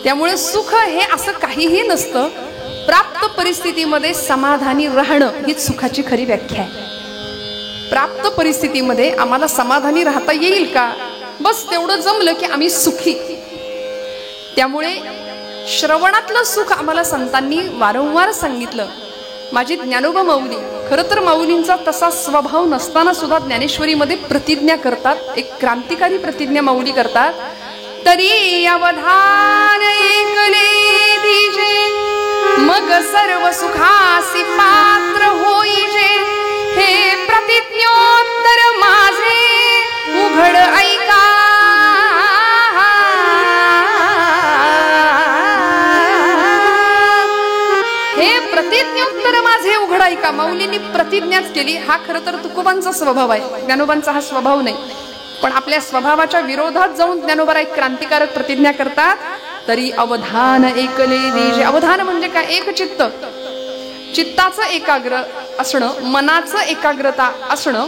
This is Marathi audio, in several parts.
त्यामुळे सुख हे असं काहीही नसतं. प्राप्त परिस्थितीमध्ये समाधानी राहणं हीच सुखाची खरी व्याख्या आहे. प्राप्त परिस्थितीमध्ये आम्हाला समाधानी राहता येईल का, बस तेवढं जमलं की आम्ही सुखी. त्यामुळे श्रवणातलं सुख आम्हाला संतांनी वारंवार सांगितलं. माझी ज्ञानोबा माऊली, खरं तर माऊलींचा तसा स्वभाव नसताना सुद्धा ज्ञानेश्वरीमध्ये प्रतिज्ञा करतात. एक क्रांतिकारी प्रतिज्ञा माऊली करतात. तरी अवधान ऐकले दिजे, मग सर्व सुखासी पात्र होईजे. हे प्रतिज्ञोत्तर माझे उघड ऐका. हे प्रतिज्ञोत्तर माझे उघड ऐका. माऊलींनी प्रतिज्ञाच केली. हा खरं तर तुकोबांचा स्वभाव आहे, ज्ञानोबांचा हा स्वभाव नाही. पण आपल्या स्वभावाच्या विरोधात जाऊन ज्ञानोबा एक क्रांतिकारक प्रतिज्ञा करतात. तरी अवधान ऐकले दिजे. अवधान म्हणजे काय, एक चित्त, चित्ताचं एकाग्र असणं, मनाचं एकाग्रता असणं,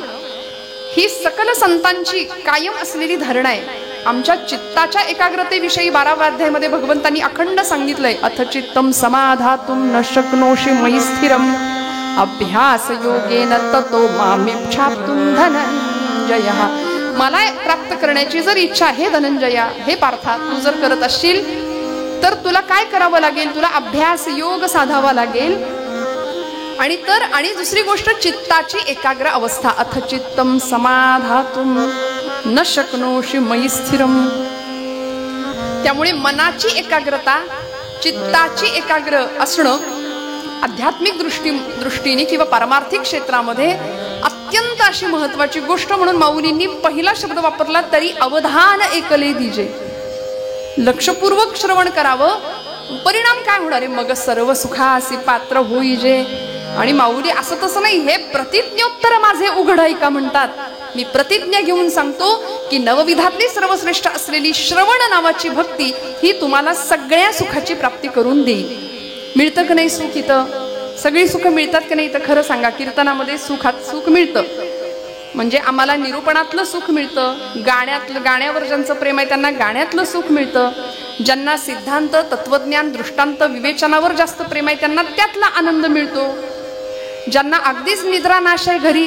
ही सकल संतांची कायम असलेली धारणा आहे. आमच्या चित्ताच्या एकाग्रतेविषयी 12व्या अध्यायामध्ये भगवंतांनी अखंड सांगितलंय. अथ चित्तम समाधातुं न शक्नोषि मयि स्थिरम अभ्यास योगेन ततो मामिच्छाप्तुं धनंजयः. मला प्राप्त करण्याची जर इच्छा आहे धनंजया, हे पार्था, तू जर करत असशील तर तुला काय करावं लागेल, तुला अभ्यास योग साधावा लागेल. आणि दुसरी गोष्ट चित्ताची एकाग्र अवस्था. अथ चित्तम समाधातुं न शक्नोषि मयि स्थिरम. त्यामुळे मनाची एकाग्रता, चित्ताची एकाग्र असणं आध्यात्मिक दृष्टीने किंवा पारमार्थिक क्षेत्रामध्ये अत्यंत अशी महत्वाची गोष्ट म्हणून माऊलींनी पहिला शब्द वापरला. तरी अवधान ऐकले दिजे. लक्षपूर्वक श्रवण करावं. परिणाम काय होणार आहे, मग सर्व सुखासी पात्र होईजे. आणि माऊली असं तसं नाही, हे प्रतिज्ञोत्तर माझे उघड ऐका म्हणतात. मी प्रतिज्ञा घेऊन सांगतो की नवविधातली सर्वश्रेष्ठ असलेली श्रवण नावाची भक्ती ही तुम्हाला सगळ्या सुखाची प्राप्ती करून देईल. मिळतं की नाही सुख इथं, सगळी सुख मिळतात की नाही तर खरं सांगा. कीर्तनामध्ये सुख मिळतं, म्हणजे आम्हाला निरूपणातलं सुख मिळतं. गाण्यावर ज्यांचं प्रेम आहे त्यांना गाण्यातलं सुख मिळतं. ज्यांना सिद्धांत, तत्वज्ञान, दृष्टांत, विवेचनावर जास्त प्रेम आहे त्यांना त्यातला आनंद मिळतो. ज्यांना अगदीच निद्रा नाश आहे घरी,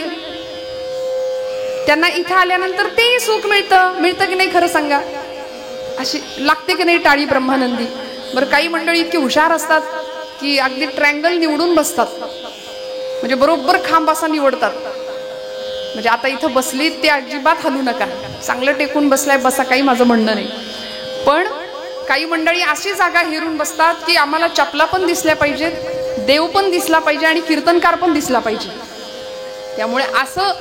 त्यांना इथं आल्यानंतर तेही सुख मिळतं की नाही खरं सांगा. अशी लागते की नाही टाळी ब्रह्मानंदी. बरं, काही मंडळी इतकी हुशार असतात की अगदी ट्रँगल निवडून बसतात, म्हणजे बरोबर खांब असा निवडतात. म्हणजे आता इथं बसली ते अजिबात हलू नका, चांगलं टेकून बसलाय बसा, काही माझं म्हणणं नाही. पण काही मंडळी अशी जागा हेरून बसतात की आम्हाला चपला पण दिसल्या पाहिजेत, देव पण दिसला पाहिजे आणि कीर्तनकार पण दिसला पाहिजे. त्यामुळे असं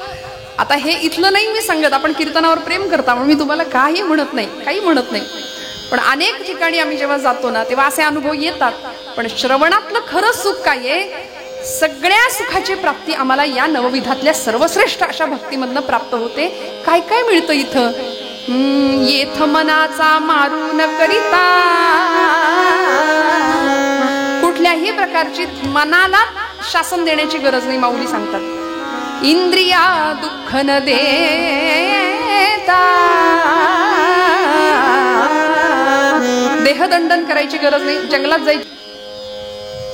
आता हे इथलं नाही मी सांगत, आपण कीर्तनावर प्रेम करता म्हणून मी तुम्हाला काही म्हणत नाही. पण अनेक ठिकाणी आम्ही जेव्हा जातो ना तेव्हा असे अनुभव येतात. पण श्रवणातलं खरं सुख काय आहे, सगळ्या सुखाची प्राप्ती आम्हाला या नवविधातल्या सर्वश्रेष्ठ अशा भक्तीमधनं प्राप्त होते. काय काय मिळतं इथं, येथ मनाचा मारू न करिता. कुठल्याही प्रकारची मनाला शासन देण्याची गरज नाही. माऊली सांगतात इंद्रिया दुःख न देता. देहदंडन करायची गरज नाही, जंगलात जायची.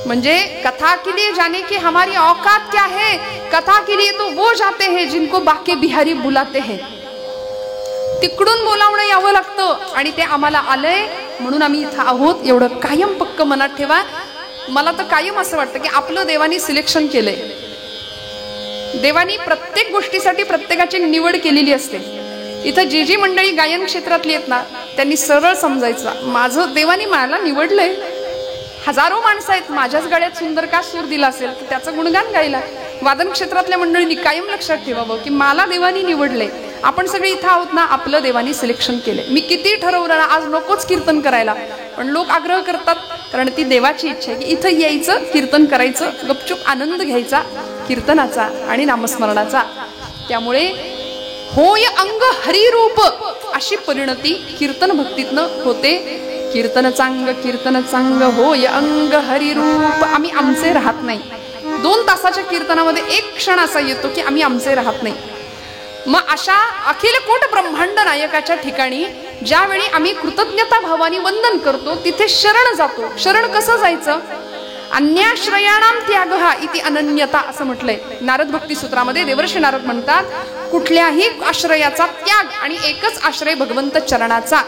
म्हणजे कथा के लिए जाने की हमारी औकात क्या है, कथा के लिए तो वो जाते हैं जिनको बाके बिहारी बुलाते हैं. तिकडून बोलावणं यावं लागतं आणि ते आम्हाला आलंय म्हणून आम्ही इथं आहोत. एवढं कायम पक्क मनात ठेवा. मला तर कायम असं वाटतं की आपलं देवानी सिलेक्शन केलंय. देवानी प्रत्येक गोष्टीसाठी प्रत्येकाची निवड केलेली असते. इथं जी मंडळी गायन क्षेत्रातली आहेत ना त्यांनी सरळ समजायचं, माझं देवानी मला निवडलंय. हजारो माणसं आहेत, माझ्याच गळ्यात सुंदर का सूर दिला असेल तर त्याचं गुणगान गायला. वादन क्षेत्रातल्या मंडळींनी कायम लक्षात ठेवावं की मला देवानी निवडलंय. आपण सगळे इथं आहोत ना, आपलं देवानी सिलेक्शन केलंय. मी किती ठरवलं ना आज नकोच कीर्तन करायला, पण लोक आग्रह करतात कारण ती देवाची इच्छा आहे की इथं यायचं, कीर्तन करायचं, गपचूप आनंद घ्यायचा कीर्तनाचा आणि नामस्मरणाचा. त्यामुळे होय अंग हरिरूप अशी परिणती कीर्तन भक्तीतनं होते. कीर्तन चांग होय अंग हरिरूप. आम्ही आमचे राहत नाही. 2 तासाच्या कीर्तनामध्ये एक क्षण असा येतो की आम्ही आमचे राहत नाही. मग अशा अखिल कोट ब्रह्मांड नायकाच्या ठिकाणी ज्यावेळी आम्ही कृतज्ञता भावाने वंदन करतो तिथे शरण जातो. शरण कसं जायचं? अन्याश्रयाणाम त्यागः इति अनन्यता असं म्हटलंय नारद भक्ती सूत्रामध्ये. देवर्षी नारद म्हणतात कुठल्याही आश्रयाचा त्याग आणि एकच आश्रय भगवंत चरणाचा.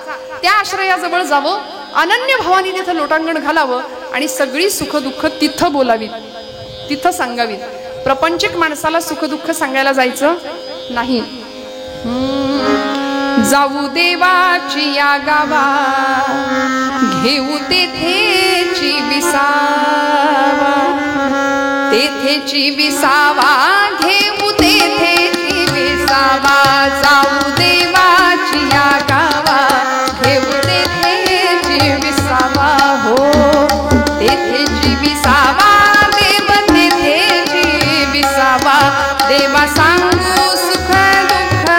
त्या आश्रयाजवळ जावं, अनन्य भावाने तिथं लोटांगण घालावं आणि सगळी सुख दुःख तिथं बोलावीत, तिथं सांगावीत. प्रपंचिक माणसाला सुख दुःख सांगायला जायचं नाही. जाऊ देवाची या गावा, घेऊ तेथेची विसावा, तेथेची विसावा, घेऊ तेथेची विसावा. जाऊ देवाची या गावा, घेऊ तेथेची विसावा. हो तेथेची विसावा, देव तेथेची विसावा. देवा सांगू सुख दुःख,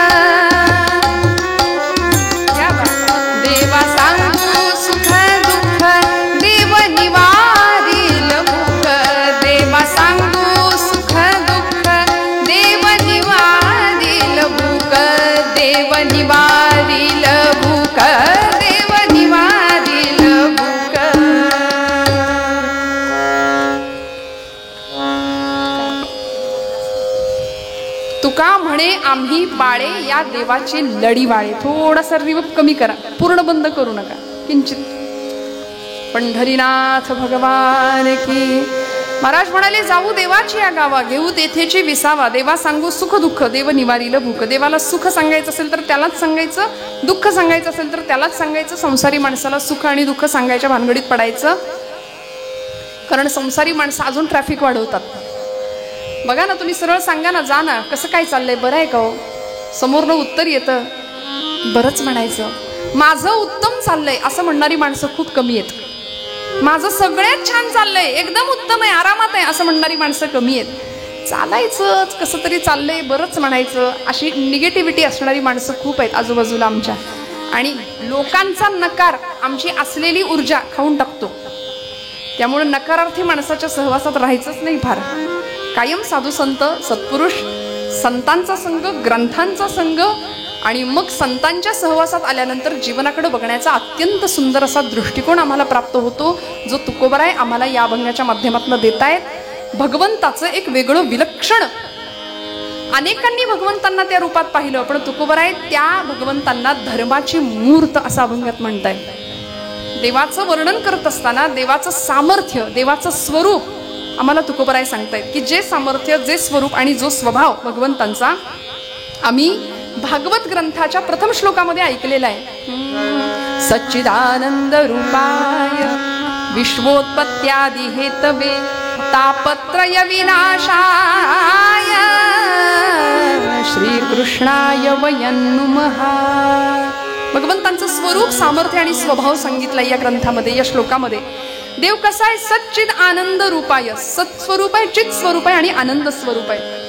देवा सांगू सुख दुःख, देव निवारील भूक. देवा सांगू सुख दुःख, देव निवारील भूक. देव निवारील भूक, देव निवारील भूक. तुका म्हणे आम्ही बाळे या देवाचे लढीवाळे. थोडासा रिवर्ब कमी करा, पूर्ण बंद करू नका, किंचित. पंढरीनाथ भगवान की. महाराज म्हणाले जाऊ देवाची या गावा, घेऊ तेथेची विसावा. देवा सांगू सुख दुःख, देव निवारील भूक. देवाला सुख सांगायचं असेल तर त्यालाच सांगायचं, दुःख सांगायचं असेल तर त्यालाच सांगायचं. संसारी माणसाला सुख आणि दुःख सांगायच्या भानगडीत पडायचं, कारण संसारी माणसं अजून ट्रॅफिक वाढवतात. बघा ना, तुम्ही सरळ सांगा ना, जा ना, कसं काय चाललंय, बरं आहे का हो? समोरनं उत्तर येतं, बरंच म्हणायचं. माझं उत्तम चाललंय असं म्हणणारी माणसं खूप कमी आहेत. माझं सगळ्यात छान चाललंय, एकदम उत्तम आहे, आरामात आहे असं म्हणणारी माणसं कमी आहेत. चालायचंच, कसं तरी चाललंय, बरंच म्हणायचं, अशी निगेटिव्हिटी असणारी माणसं खूप आहेत आजूबाजूला आमच्या. आणि लोकांचा नकार आमची असलेली ऊर्जा खाऊन टाकतो. त्यामुळे नकारार्थी माणसाच्या सहवासात राहायचंच नाही. फार कायम साधू संत सत्पुरुष संतांचा संग, ग्रंथांचा संग आणि मग संतांच्या सहवासात आल्यानंतर जीवनाकडे बघण्याचा अत्यंत सुंदर असा दृष्टिकोन आम्हाला प्राप्त होतो, जो तुकोबराय आम्हाला या अभंगाच्या माध्यमातून देतायत. भगवंताचं एक वेगळं विलक्षण, अनेकांनी भगवंतांना त्या रूपात पाहिलं, पण तुकोबराय त्या भगवंतांना धर्माची मूर्त असं अभंगात म्हणताय. देवाचं वर्णन करत असताना देवाचं सामर्थ्य, देवाचं स्वरूप आम्हाला तुकोबराय सांगतायत की जे सामर्थ्य, जे स्वरूप आणि जो स्वभाव भगवंतांचा आम्ही भागवत ग्रंथाच्या प्रथम श्लोकामध्ये ऐकलेला आहे. सच्चिदानंद रूपाय विश्वोत्पत्त्यादि हेतवे तापत्रय विनाशाय श्रीकृष्णाय वयं नुमः. भगवंतांचं स्वरूप, सामर्थ्य आणि स्वभाव सांगितलाय या ग्रंथामध्ये, या श्लोकामध्ये. देव कसा आहे? सच्चिद आनंद रूपाय. सत्स्वरूप आहे, चित स्वरूप आहे आणि आनंद स्वरूप आहे.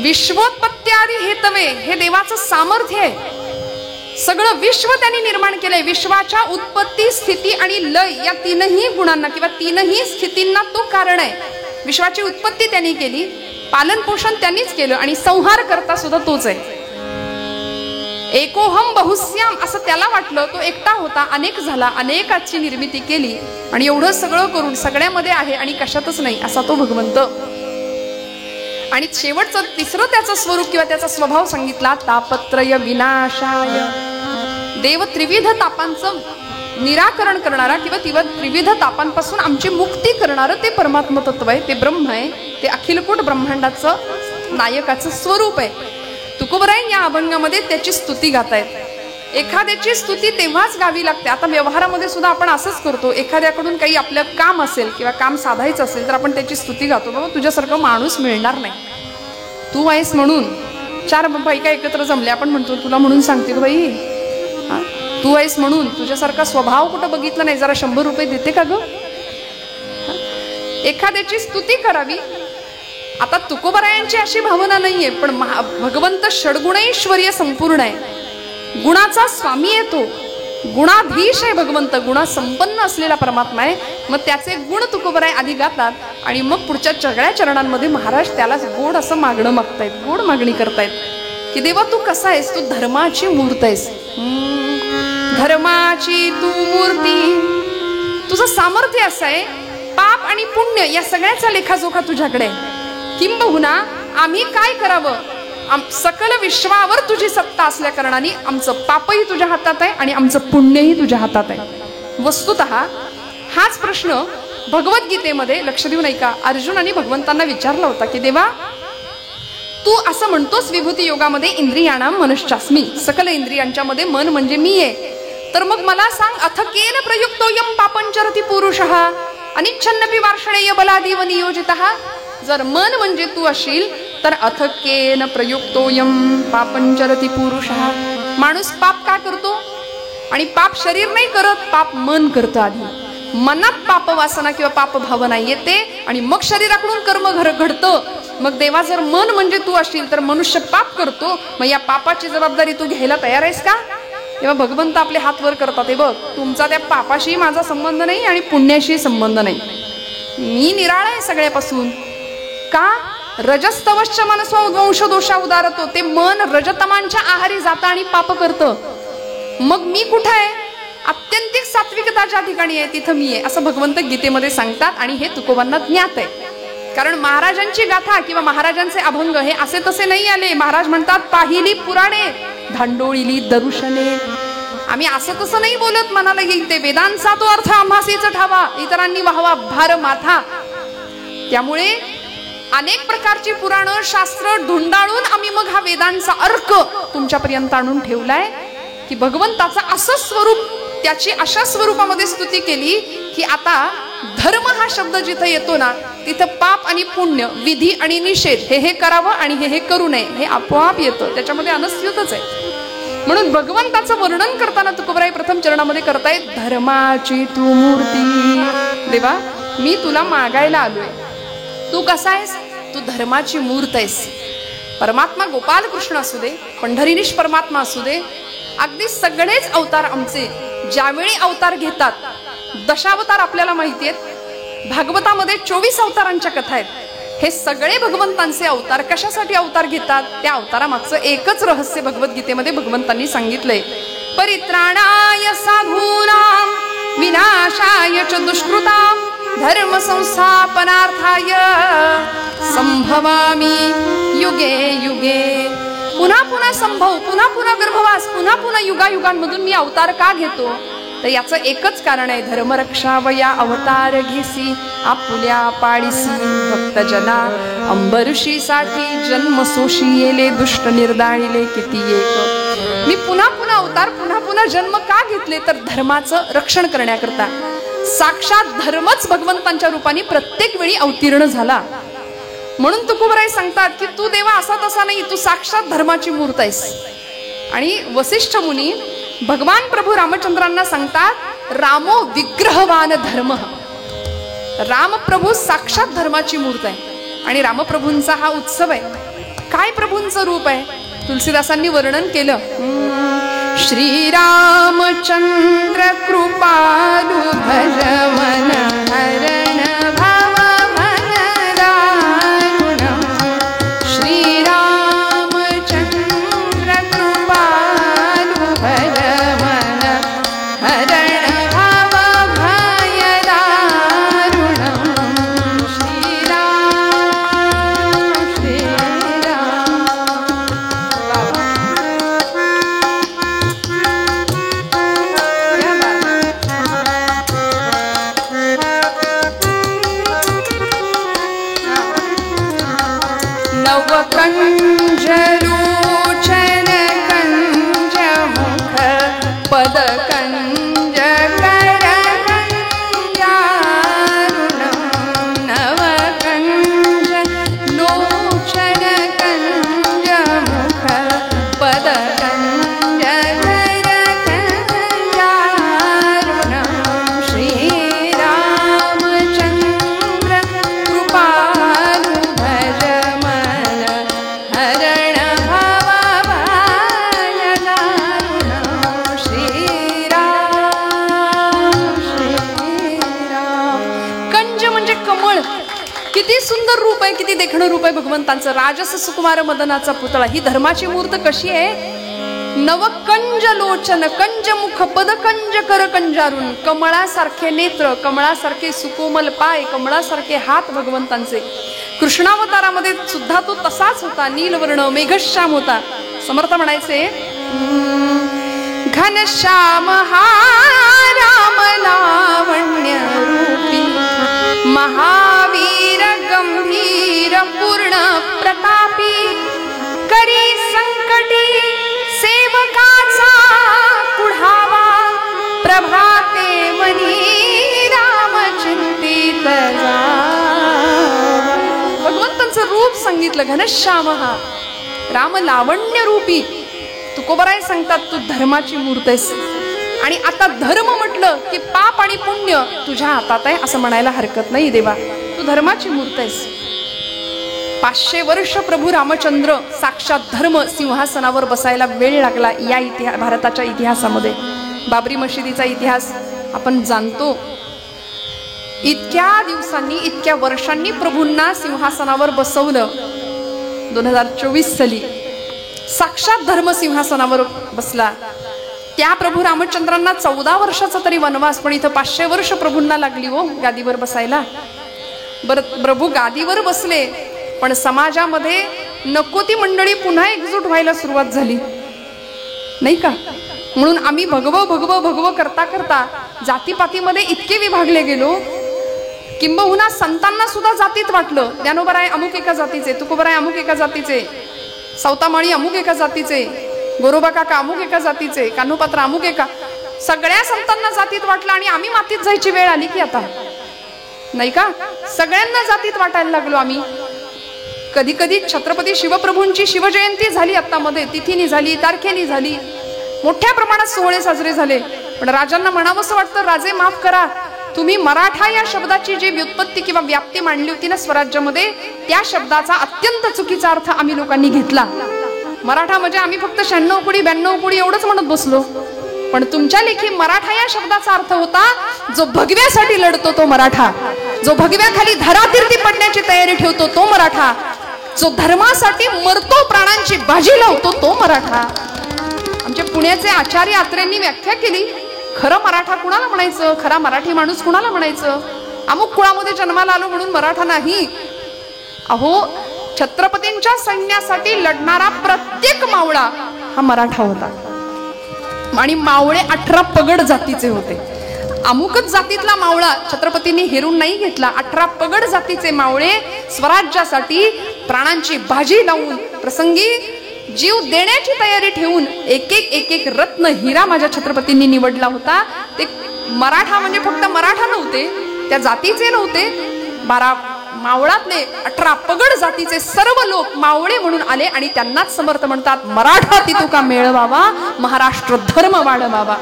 विश्वोत्पत्त्यादि हेतवे, हे देवाचं सामर्थ्य आहे. सगळं विश्व त्यांनी निर्माण केलंय. विश्वाच्या उत्पत्ती, स्थिती आणि लय या तीनही गुणांना किंवा तीनही स्थितींना तो कारण आहे. विश्वाची उत्पत्ती त्यांनी केली, पालन पोषण त्यांनीच केलं आणि संहार करता सुद्धा तोच आहे. एकोहम बहुस्याम असं त्याला वाटलं, तो एकटा होता, अनेक झाला, अनेकाची निर्मिती केली आणि एवढं सगळं करून सगळ्यामध्ये आहे आणि कशातच नाही असा तो भगवंत. आणि शेवटचं तिसरं त्याचं स्वरूप किंवा त्याचा स्वभाव सांगितला, तापत्रय विनाशाय. देव त्रिविध तापांचं निराकरण करणारा किंवा त्रिविध तापांपासून आमची मुक्ती करणारं ते परमात्म तत्व आहे, ते ब्रह्म आहे, ते अखिलकोट ब्रह्मांडाचं नायकाचं स्वरूप आहे. तुकोबराय या अभंगामध्ये त्याची स्तुती गातायत. एखाद्याची स्तुती तेव्हाच गावी लागते. आता व्यवहारामध्ये सुद्धा आपण असंच करतो. एखाद्याकडून काही आपलं काम असेल किंवा काम साधायचं असेल तर आपण त्याची स्तुती गातो. बाबा तुझ्यासारखं माणूस मिळणार नाही, तू आहेस म्हणून. चार बायका एकत्र जमल्या, आपण म्हणतो तुला म्हणून सांगते ग बाई, तू आहेस म्हणून. तुझ्यासारखा स्वभाव कुठं बघितला नाही, जरा 100 रुपये देते का ग? एखाद्याची स्तुती करावी. आता तुकोबरायांची अशी भावना नाहीये, पण भगवंत षड्गुणैश्वर्य संपूर्ण आहे. गुणाचा स्वामी आहे तो, गुणाधीश आहे भगवंत, गुणासंपन्न असलेला परमात्मा आहे. मग त्याचे गुण तुकोबराय आधी गातात आणि मग पुढच्या सगळ्या चरणांमध्ये महाराज त्याला गोड असं मागणं मागतायत, गोड मागणी करतायत. की देवा तू कसा आहेस, तू धर्माची मूर्त आहेस, धर्माची तू मूर्ती. तुझं सामर्थ्य असं आहे, पाप आणि पुण्य या सगळ्याचा लेखाजोखा तुझ्याकडे आहे. किंबहुना आम्ही काय करावं, सकल विश्वावर तुझी सत्ता असल्या कारणाने आमचं पापही तुझ्या हातात आहे आणि आमचं पुण्यही तुझ्या हातात आहे. वस्तुतः हाच प्रश्न भगवद्गीतेमध्ये, लक्ष देऊन ऐका, अर्जुनाने भगवंतांना विचारला होता की देवा तू असं म्हणतोस विभूती योगामध्ये इंद्रियाणाम मनश्चास्मी, सकल इंद्रियांच्या मध्ये मन म्हणजे मी आहे. तर मग मला सांग, अथ केन प्रयुक्तोयम पापंचरति पुरुषः अनिच्छन्नपि वार्षणेय बलादीव नियोजितः. जर मन म्हणजे तू असशील तर अथ केन प्रयुक्तोयम पापंचरति पुरुषः. माणूस पाप का करतो, आणि पाप शरीर नाही करत, पाप मन करतं. आधी मनात पाप वासना किंवा पाप भावना येते आणि मग शरीराकडून कर्म घडतं. मग देवा जर मन म्हणजे तू असशील तर मनुष्य पाप करतो, मग या पापाची जबाबदारी तू घ्यायला तयार आहेस का? तेव्हा भगवंत आपले हात वर करतात, हे बघ तुमचा त्या पापाशी माझा संबंध नाही आणि पुण्याशी संबंध नाही, मी निराळा आहे सगळ्यापासून. का? रजस्तवश्च मनस्व वंश दोषा उदारतो. ते मन रजतमांच्या आहारी जातं आणि पाप करतं. मग मी कुठं आहे? अत्यंतिक सात्विकता ज्या ठिकाणी आहे तिथं मी आहे, असं भगवंत गीतेमध्ये सांगतात. आणि हे तुकोबांना ज्ञात आहे, कारण महाराजांची गाथा किंवा महाराजांचे अभंग हे असे तसे नाही आले. महाराज म्हणतात, पाहिली पुराणे धांडोळीली दरुशने. आम्ही असं तसं नाही बोलत, मनाला येईल ते वेदांचा तो अर्थ आम्हासीच ठावा, इतरांनी वाहवा भार माथा. त्यामुळे अनेक प्रकारची पुराणं शास्त्र धुंडाळून आम्ही मग हा वेदांचा अर्क तुमच्यापर्यंत आणून ठेवलाय, की भगवंताचं असं स्वरूप, त्याची अशा स्वरूपामध्ये स्तुती केली की आता धर्म हा शब्द जिथं येतो ना तिथं पाप आणि पुण्य, विधी आणि निषेध, हे करावं आणि हे करू नये, हे आपोआप येतं. त्याच्यामध्ये अनस्यूतच आहे. म्हणून भगवंताचं वर्णन करताना तुकोबराय प्रथम चरणामध्ये करतायत, धर्माची तू मूर्ती. देवा मी तुला मागायला आलोय, तू कसा आहेस? तू धर्माची मूर्त आहेस. परमात्मा गोपाल कृष्ण असू दे, पंढरीनिश परमात्मा असू दे, अगदी सगळेच अवतार आमचे ज्यावेळी अवतार घेतात, दशावतार आपल्याला माहिती आहेत, भागवतामध्ये 24 अवतारांच्या कथा आहेत. हे सगळे भगवंतांचे अवतार कशासाठी अवतार घेतात? त्या अवतारामागचं एकच रहस्य भगवद्गीतेमध्ये भगवंतांनी सांगितलंय, परित्राणाय साधूनां विनाशाय च दुष्कृतां धर्म संस्थापनार्थाय संभवामि युगे युगे. पुन्हा पुन्हा संभव, पुन्हा पुन्हा गर्भवास, पुन्हा पुन्हा युगायुगांमधून मी अवतार का घेतो? तर याचं एकच कारण आहे, धर्मरक्षावया अवतार घेसी आपुल्या पाडिसी भक्तजना अंबऋषीसाठी जन्म सोशी येले दुष्ट निर्दाळिले किती एक. मी पुन्हा पुन्हा अवतार, पुन्हा पुन्हा जन्म का घेतले? तर धर्माचं रक्षण करण्याकरता. साक्षात धर्मच भगवंतांच्या रूपाने प्रत्येक वेळी अवतीर्ण झाला. म्हणून तुकोबराय सांगतात की तू देवा असा तसा नाही, तू साक्षात धर्माची मूर्त आहेस. आणि वसिष्ठ मुनी भगवान प्रभू रामचंद्रांना सांगतात, रामो विग्रहवान धर्म. रामप्रभू साक्षात धर्माची मूर्त आहे. आणि रामप्रभूंचा हा उत्सव आहे. काय प्रभूंचं रूप आहे? तुलसीदासांनी वर्णन केलं, श्रीरामचंद्र कृपालु भज मन हरण भाव मन दारुण. श्रीरामचंद्र कृपालु भज मन हरण भाव भय दारुण. श्रीराम श्रीराम. कंजलोचन कंज मुख पद कंज कर कंजारुण. नव कंज लोचन कंज मुख पद कंज कर कंजारुण. श्रीरामचंद्र कृपालु भज मन हरण भाव भय दारुण. श्रीराम किती सुंदर रूप आहे, किती देखणं रूप आहे भगवंतांचं. राजस सुकुमार मदनाचा पुतळा. ही धर्माची मूर्त कशी आहे? नवकंज लोचन, कंज मुख, पद कंज कर कंजारून, कमळासारखे नेत्र, कमळासारखे सुकोमल पाय, कमळासारखे हात भगवंतांचे. कृष्णावतारामध्ये सुद्धा तो तसाच होता, नीलवर्ण मेघश्याम होता. समर्थ म्हणायचे घनश्याम हा राम लावण्य रूपी, महावीर गंभीर पूर्ण प्रतापी, करी संकटी सेवकाचा पुढावा, प्रभाते मनी राम चिंतित जावा. भगवंतांचं रूप सांगितलं. घनश्याम हा राम लावण्य रूपी. तुकोबराय सांगतात तू धर्माची मूर्त आहेस. आणि आता धर्म म्हटलं की पाप आणि पुण्य तुझ्या हातात आहे असं म्हणायला हरकत नाही देवा. तू धर्माची मूर्त आहेस. 500 वर्ष प्रभू रामचंद्र साक्षात धर्म सिंहासनावर बसायला वेळ लागला. या भारताच्या इतिहासामध्ये बाबरी मशिदीचा इतिहास आपण जाणतो. इतक्या दिवसांनी, इतक्या वर्षांनी प्रभूंना सिंहासनावर बसवलं. 2024 साली साक्षात धर्म सिंहासनावर बसला. त्या प्रभू रामचंद्रांना 14 वर्षाचा तरी वनवास, पण इथं 500 वर्ष प्रभूंना लागली हो गादीवर बसायला. बरं, प्रभू गादीवर बसले, पण समाजामध्ये नको ती मंडळी पुन्हा एकजूट व्हायला सुरुवात झाली नाही का? म्हणून आम्ही भगव भगव भगव करता करता जातीपातीमध्ये इतके विभागले गेलो, किंबहुना संतांना सुद्धा जातीत वाटलं. ज्ञानोबराय अमुक एका जातीचे, तुकोबराय अमुक एका जातीचे, सौतामाळी अमुक एका जातीचे, गोरोबा काका अमुक एका जातीचे, कान्होपात्र अमुक एका. सगळ्या संतांना जातीत वाटलं आणि आम्ही मातीत जायची वेळ आली की आता नाही का? सगळ्यांना जातीत वाटायला लागलो आम्ही. कधी कधी छत्रपती शिवप्रभूंची शिवजयंती झाली, आता मध्ये तिथीनी झाली, तारखेनी झाली, मोठ्या प्रमाणात सोहळे साजरे झाले. पण राजांना म्हणावंसं वाटतं, राजे माफ करा, तुम्ही मराठा या शब्दाची जी व्युत्पत्ती किंवा व्याप्ती मांडली होती ना स्वराज्यामध्ये, त्या शब्दाचा अत्यंत चुकीचा अर्थ आम्ही लोकांनी घेतला. मराठा म्हणजे आम्ही फक्त 96 कुडी 92 कुडी एवढंच म्हणत बसलो. पण तुमच्या लेखी मराठा या शब्दाचा अर्थ होता जो भगव्यासाठी लढतो तो मराठा, जो भगव्याखाली धरातीर्थी पडण्याची तयारी ठेवतो तो मराठा, जो धर्मासाठी मरतो, प्राणांची बाजी लावतो तो मराठा. आमच्या पुण्याचे आचार्य आत्रेंनी व्याख्या केली, खरं मराठा कुणाला म्हणायचं, खरा मराठी माणूस कुणाला म्हणायचं? अमुक कुळामध्ये जन्माला आलो म्हणून मराठा नाही. अहो, छत्रपतींच्या सैन्यासाठी लढणारा प्रत्येक मावळा हा मराठा होता. आणि मावळे 18 पगड जातीचे होते. अमुकच जातीतला मावळा छत्रपतींनी हेरून नाही घेतला. 18 पगड जातीचे मावळे स्वराज्यासाठी प्राणांची बाजी लावून, प्रसंगी जीव देण्याची तयारी ठेवून एक एक रत्न हिरा माझ्या छत्रपतींनी निवडला होता. ते मराठा म्हणजे फक्त मराठा नव्हते, त्या जातीचे नव्हते. 12 मावळातले 18 पगड जातीचे सर्व लोक मावळे म्हणून आले आणि त्यांनाच समर्थ म्हणतात, मराठा तितुका मेळवावा, महाराष्ट्र धर्म वाढवावा.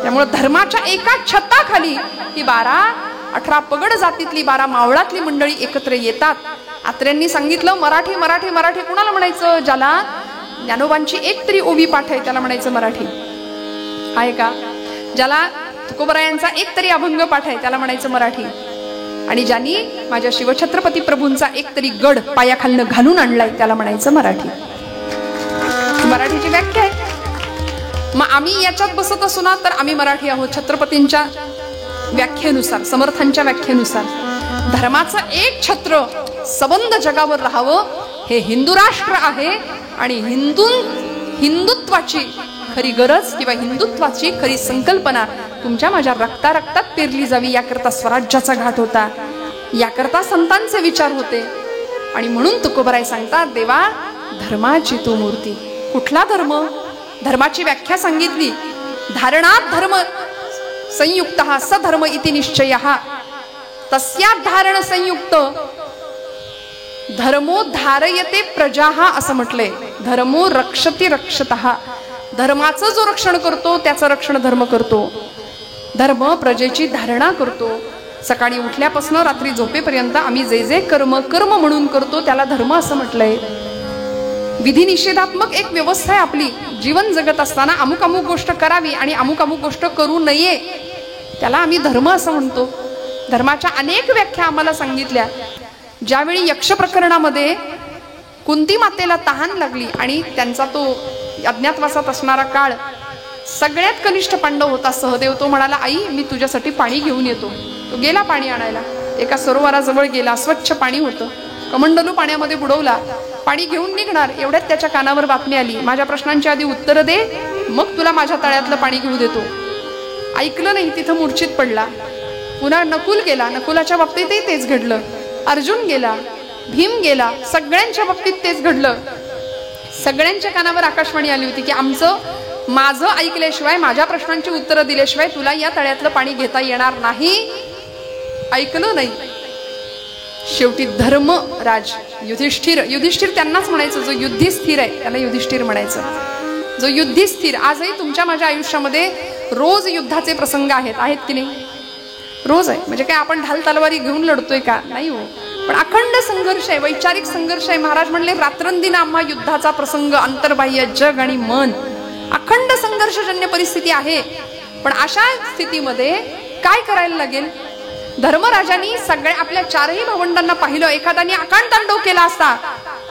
त्यामुळे धर्माच्या एका छताखाली ही 18 पगड जातीतली 12 मावळातली मंडळी एकत्र येतात. आत्र्यांनी सांगितलं, मराठी मराठी मराठी कुणाला म्हणायचं? ज्याला ज्ञानोबांची एक तरी ओवी पाठ आहे त्याला म्हणायचं मराठी, आहे का? ज्याला तुकोबरायांचा एक तरी अभंग पाठ आहे त्याला म्हणायचं मराठी. आणि ज्यांनी माझ्या शिवछत्रपती प्रभूंचा एक तरी गड पायाखालनं घालून आणलाय त्याला म्हणायचं मराठी. मराठीची व्याख्या आहे. मग आम्ही याच्यात बसत असू ना तर आम्ही मराठी आहोत छत्रपतींच्या व्याख्येनुसार, समर्थांच्या व्याख्येनुसार. धर्माचं एक छत्र सबंध जगावर राहावं हे हिंदू राष्ट्र आहे. आणि हिंदुत्वाची खरी गरज किंवा हिंदुत्वाची खरी संकल्पना तुमच्या माझ्या रक्तारक्तात पेरली जावी, याकरता स्वराज्याचा घाट होता, याकरता संतांचे विचार होते. आणि म्हणून तुकोबराय सांगतात, देवा धर्माची तू मूर्ती. कुठला धर्म? धर्माची व्याख्या सांगितली, धारणात धर्म संयुक्त सधर्म इति निश्चय, तस्या धारण संयुक्त धर्मो धारयते प्रजा असं म्हटलंय. धर्मो रक्षति रक्षतः, धर्माचं जो रक्षण करतो त्याचं रक्षण धर्म करतो. धर्म प्रजेची धारणा करतो. सकाळी उठल्यापासून रात्री झोपेपर्यंत आम्ही जे जे कर्म कर्म म्हणून करतो त्याला धर्म असं म्हटलंय. विधी निषेधात्मक एक व्यवस्था आहे आपली. जीवन जगत असताना अमुक अमुक गोष्ट करावी आणि अमुक अमुक गोष्ट करू नये, त्याला आम्ही धर्म असं म्हणतो. धर्माच्या अनेक व्याख्या आम्हाला सांगितल्या. ज्यावेळी यक्ष प्रकरणामध्ये कुंती मातेला तहान लागली आणि त्यांचा तो अज्ञातवासात असणारा काळ, सगळ्यात कनिष्ठ पांडव होता सहदेव. तो म्हणाला, आई मी तुझ्यासाठी पाणी घेऊन येतो. तो गेला पाणी आणायला. एका सरोवराजवळ गेला, स्वच्छ पाणी होतं. कमंडलू पाण्यामध्ये बुडवला, पाणी घेऊन निघणार एवढ्यात त्याच्या कानावर बातमी आली, माझ्या प्रश्नांची आधी उत्तर दे, मग तुला माझ्या तळ्यातलं पाणी घेऊ देतो. ऐकलं नाही, तिथं मूर्छित पडला. पुन्हा नकुल गेला, नकुलाच्या बाबतीतही तेच घडलं. अर्जुन गेला, भीम गेला, सगळ्यांच्या बाबतीत तेच घडलं. सगळ्यांच्या कानावर आकाशवाणी आली होती की माझं ऐकल्याशिवाय, माझ्या प्रश्नांची उत्तरं दिल्याशिवाय तुला या तळ्यातलं पाणी घेता येणार नाही. ऐकलं नाही. शेवटी धर्मराज युधिष्ठिर त्यांनाच म्हणायचं, जो युद्धी स्थिर आहे त्याला युधिष्ठिर म्हणायचं. जो युद्धी स्थिर. आजही तुमच्या माझ्या आयुष्यामध्ये रोज युद्धाचे प्रसंग आहेत की नाही? रोज आहे. म्हणजे काय आपण ढाल तलवारी घेऊन लढतोय का? नाही हो. पण अखंड संघर्ष आहे, वैचारिक संघर्ष आहे. महाराज म्हणले, रात्रंदिन आम्हा युद्धाचा प्रसंग, अंतर्बाह्य जग आणि मन, अखंड संघर्षजन्य परिस्थिती आहे. पण अशा स्थितीमध्ये काय करायला लागेल? धर्मराजांनी सगळ्या आपल्या चारही भावंडांना पाहिलं. एखाद्याने आकांडतांडव केला असता,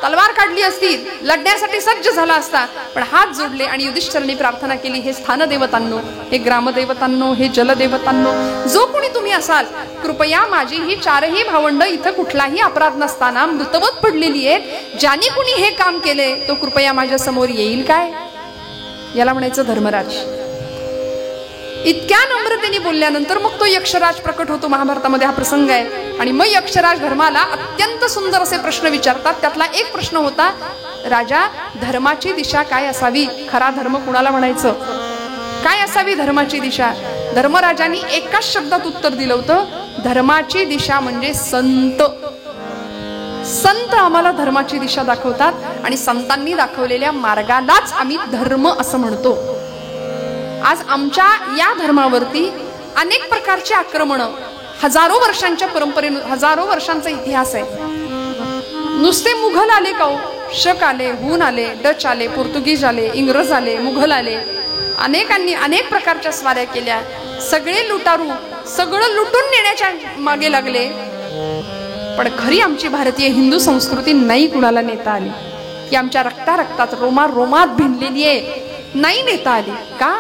तलवार काढली असती, लढण्यासाठी सज्ज झाला असता, पण हात जोडले आणि युधिष्ठिरांनी प्रार्थना केली, हे स्थानदेवतांनो, हे ग्रामदेवतांनो, हे जलदेवतांनो, जो कोणी तुम्ही असाल, कृपया माझी ही चारही भावंड इथं कुठलाही अपराध नसताना मृतवत पडलेली आहेत, ज्याने कुणी हे काम केले तो कृपया माझ्या समोर येईल काय? याला म्हणायचं धर्मराज. इतक्या नम्रतेने बोलल्यानंतर मग तो यक्षराज प्रकट होतो. महाभारतामध्ये हा प्रसंग आहे. आणि मग यक्षराज धर्माला अत्यंत सुंदर असे प्रश्न विचारतात. त्यातला एक प्रश्न होता, राजा, धर्माची दिशा काय असावी? खरा धर्म कुणाला म्हणायचं? काय असावी धर्माची दिशा? धर्मराजांनी एकाच शब्दात उत्तर दिलं होतं, धर्माची दिशा म्हणजे संत. संत आम्हाला धर्माची दिशा दाखवतात आणि संतांनी दाखवलेल्या मार्गालाच आम्ही धर्म असं म्हणतो. आज आमच्या या धर्मावरती अनेक प्रकारची आक्रमणं, हजारो वर्षांच्या परंपरेने, हजारो वर्षांचा इतिहास आहे. नुसते मुघल आले का हो? शक आले, हून आले, डच आले, पोर्तुगीज आले, इंग्रज आले, मुघल आले. अनेकांनी अनेक प्रकारच्या स्वाऱ्या केल्या. सगळे लुटारू सगळं लुटून नेण्याच्या मागे लागले. पण खरी आमची भारतीय हिंदू संस्कृती नाही कुणाला नेता आली. की आमच्या रक्तात रोमात भिनलेली आहे, नाही नेता आली. का?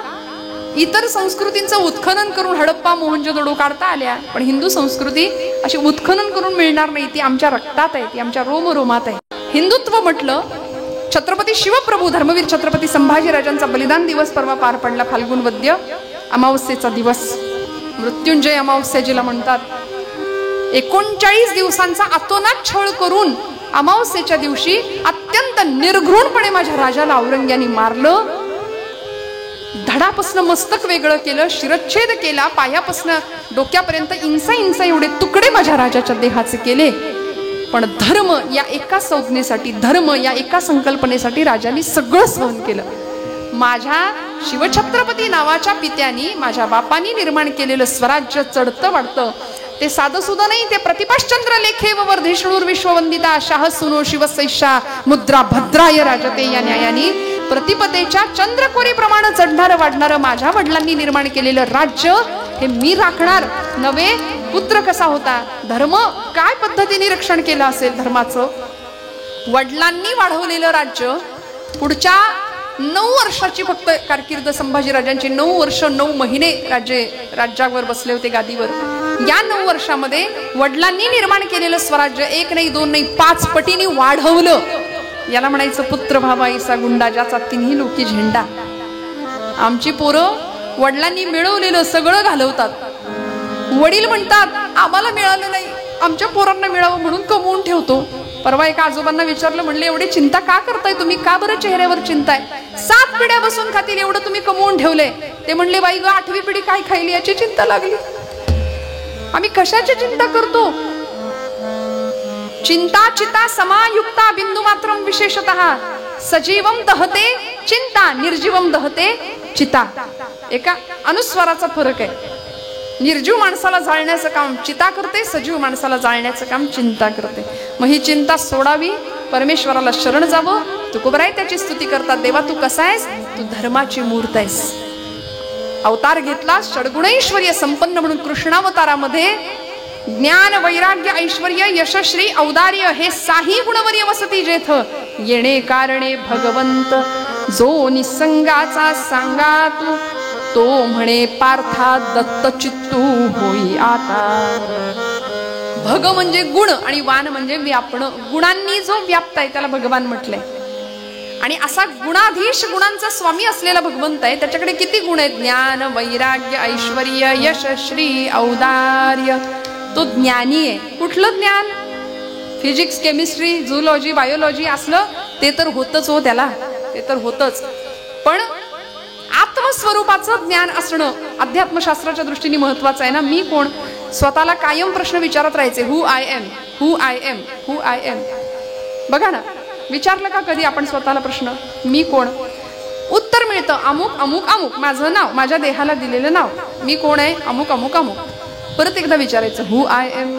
इतर संस्कृतींचं उत्खनन करून हडप्पा मोहनजोदडो काढता आल्या, पण हिंदू संस्कृती अशी उत्खनन करून मिळणार नाही. ती आमच्या रक्तात आहे, ती आमच्या रोमात आहे. हिंदुत्व म्हटलं, छत्रपती शिवप्रभू धर्मवीर छत्रपती संभाजीराजांचा बलिदान दिवस परवा पार पडला. फाल्गुन वद्य अमावस्येचा दिवस, मृत्युंजय अमावस्या जिला म्हणतात. 39 दिवसांचा अतोनात छळ करून अमावस्येच्या दिवशी अत्यंत निर्घृणपणे माझ्या राजाला औरंग्याने मारलं. धडापासनं मस्तक वेगळं केलं, शिरच्छेद केला, पायापासनं डोक्यापर्यंत इंचा एवढे तुकडे माझ्या राजाच्या देहाचे केले. पण धर्म या एका संज्ञेसाठी, धर्म या एका संकल्पनेसाठी राजाने सगळं सहन केलं. माझ्या शिवछत्रपती नावाच्या पित्यानी, माझ्या बापानी निर्माण केलेलं स्वराज्य चढतं वाढतं. ते साधं सुद्धा नाही, ते प्रतिपाश्चंद्र लेखे व वर्धिष्णूर विश्ववंदिता शाह सुनो शिवसैषा मुद्रा भद्राय राजते या न्यायाने प्रतिपदेच्या चंद्रकोरी प्रमाणे चढणारं वाढणारं माझ्या वडिलांनी निर्माण केलेलं राज्य हे मी राखणार नव्हे. पुत्र कसा होता? धर्म काय पद्धतीने रक्षण केलं असेल धर्माचं? वडिलांनी वाढवलेलं राज्य पुढच्या 9 वर्षाची फक्त कारकीर्द संभाजीराजांची, 9 वर्ष 9 महिने राज्यावर बसले होते गादीवर. या 9 वर्षामध्ये वडिलांनी निर्माण केलेलं स्वराज्य 1 नाही 2 नाही 5 पटीने वाढवलं. याला म्हणायचं पुत्र भावाईचा गुंडा, ज्याचा तिन्ही लोकी झेंडा. आमची पोरं वडिलांनी मिळवलेलं सगळं घालवतात. वडील म्हणतात आम्हाला मिळालं नाही, आमच्या पोरांना मिळावं म्हणून कमवून ठेवतो. परवा एका आजोबांना विचारलं, म्हणले एवढी चिंता का करताय तुम्ही? का बरं चेहऱ्यावर चिंता आहे? 7 पिढ्या बसून खातील एवढं तुम्ही कमवून ठेवले. ते म्हणले, बाई ग 8वी पिढी काय खायली याची चिंता लागली. आम्ही कशाची चिंता करतो? चिंता चिता समायुक्ता बिंदू मात्रम विशेषतः सजीवम दहते चिंता, निर्जीवम दहते चिता. एका अनुस्वाराचा फरक आहे. निर्जीव माणसाला जाळण्याचं काम चिता करते, सजीव माणसाला जाळण्याचं काम चिंता करते. मग ही चिंता सोडावी, परमेश्वराला शरण जावं. तुकोबराय त्याची स्तुती करतात, देवा तू कसा आहेस? तू धर्माची मूर्त आहेस. अवतार घेतला षडगुणैश्वर्य संपन्न म्हणून कृष्णावतारामध्ये ज्ञान वैराग्य ऐश्वर्य यशश्री औदार्य हे साही गुणवर्य वसती जेथ येणे कारणे भगवंत जो निसंगाचा सांगा तू तो म्हणे पार्था दत्त चित्तू होई आता. भग म्हणजे गुण आणि वान म्हणजे व्यापण. गुणांनी जो व्याप्त आहे त्याला भगवान म्हटलंय. आणि असा गुणाधीश गुणांचा स्वामी असलेला भगवंत आहे. त्याच्याकडे किती गुण आहेत? ज्ञान वैराग्य ऐश्वर्य यशश्री औदार्य. तो ज्ञानी आहे. कुठलं ज्ञान? फिजिक्स केमिस्ट्री झूलॉजी बायोलॉजी असलं ते तर होतच हो, त्याला ते तर होतच. पण आत्मस्वरूपाचं ज्ञान असणं अध्यात्मशास्त्राच्या दृष्टीने महत्वाचं आहे ना. मी कोण? स्वतःला कायम प्रश्न विचारत राहायचे. Who I am, who I am, who I am. बघा ना, विचारलं का कधी आपण स्वतःला प्रश्न, मी कोण? उत्तर मिळतं अमुक अमुक अमुक, माझं नाव, माझ्या देहाला दिलेलं नाव. मी कोण आहे? अमुक अमुक अमुक. परत एकदा विचारायचं हु आय एम.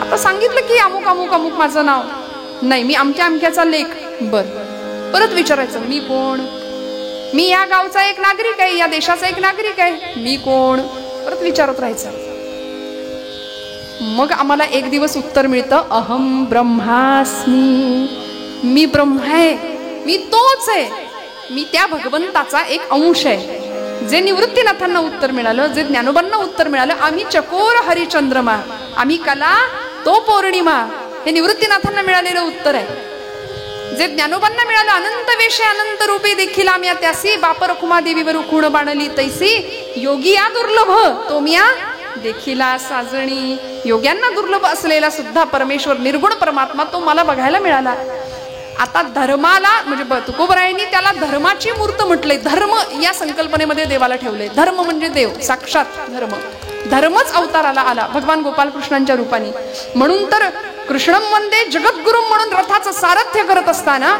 आता सांगितलं की अमुक अमुक अमुक माझं नाव, नाही मी अमक्या अमक्याचा लेख. बर, परत विचारायचं मी कोण? मी या गावचा एक नागरिक आहे, या देशाचा एक नागरिक आहे. मी कोण? परत विचारत राहायचं. मग आम्हाला एक दिवस उत्तर मिळतं अहम ब्रह्मास्मी. मी ब्रह्म आहे, मी तोच आहे, मी त्या भगवंताचा एक अंश आहे. जे निवृत्तीनाथांना उत्तर मिळालं, जे ज्ञानोबांना उत्तर मिळालं, आम्ही चकोर हरिचंद्रमा, आम्ही कला तो पौर्णिमा, हे निवृत्तीनाथांना मिळालेलं उत्तर आहे. जे ज्ञानोबांना मिळालं अनंत वेशे अनंत रूपे देखील आम्ही त्यासी बाप रखुमा देवीवर खुण बाणली तैसी योगी या दुर्लभ तो मिया देखिला साजणी. योग्यांना दुर्लभ असलेला सुद्धा परमेश्वर निर्गुण परमात्मा तो मला बघायला मिळाला. आता धर्माला म्हणजे तुकोबरायांनी त्याला धर्माची मूर्त म्हटले. धर्म या संकल्पनेमध्ये देवाला ठेवले. धर्म म्हणजे देव, साक्षात धर्म. धर्मच अवताराला आला भगवान गोपालकृष्णांच्या रूपाने. म्हणून तर कृष्णम वंदे जगद्गुरु म्हणून रथाचं सारथ्य करत असताना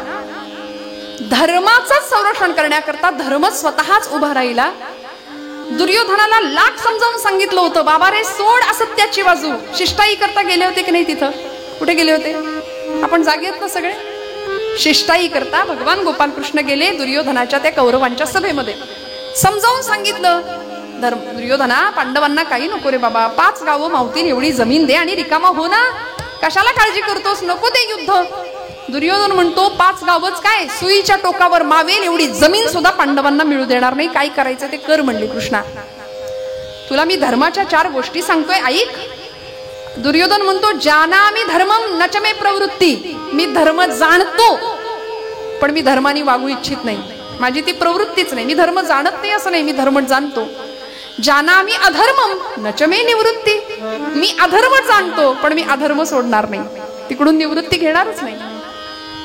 धर्माचं संरक्षण करण्याकरता धर्मच स्वतःच उभा राहिला. दुर्योधनाला लाख समजावून सांगितलं होतं, बाबा रे सोड असत्याची बाजू. शिष्टाई करता गेले होते की नाही? तिथं कुठे गेले होते? आपण जागेत ना सगळे. शिष्टाई करता भगवान गोपालकृष्ण गेले दुर्योधनाच्या त्या कौरवांच्या सभेमध्ये. समजावून सांगितलं, दुर्योधना पांडवांना काही नको रे बाबा, 5 गावं मावतील एवढी जमीन दे आणि रिकामा हो ना, कशाला काळजी करतोस, नको ते युद्ध. दुर्योधन म्हणतो 5 गावच काय, सुईच्या टोकावर मावेल एवढी जमीन सुद्धा पांडवांना मिळू देणार नाही. काय करायचं ते कर म्हणले कृष्णा. तुला मी धर्माच्या 4 गोष्टी सांगतोय, ऐक. दुर्योधन म्हणतो जानामि धर्मम नच मे प्रवृत्ती. मी धर्म जाणतो पण मी धर्माने वागू इच्छित नाही. माझी ती प्रवृत्तीच नाही. मी धर्म जाणत नाही असं नाही, मी धर्म जाणतो. जानामि अधर्मम नच मे निवृत्ती. मी अधर्म जाणतो पण मी अधर्म सोडणार नाही, तिकडून निवृत्ती घेणारच नाही.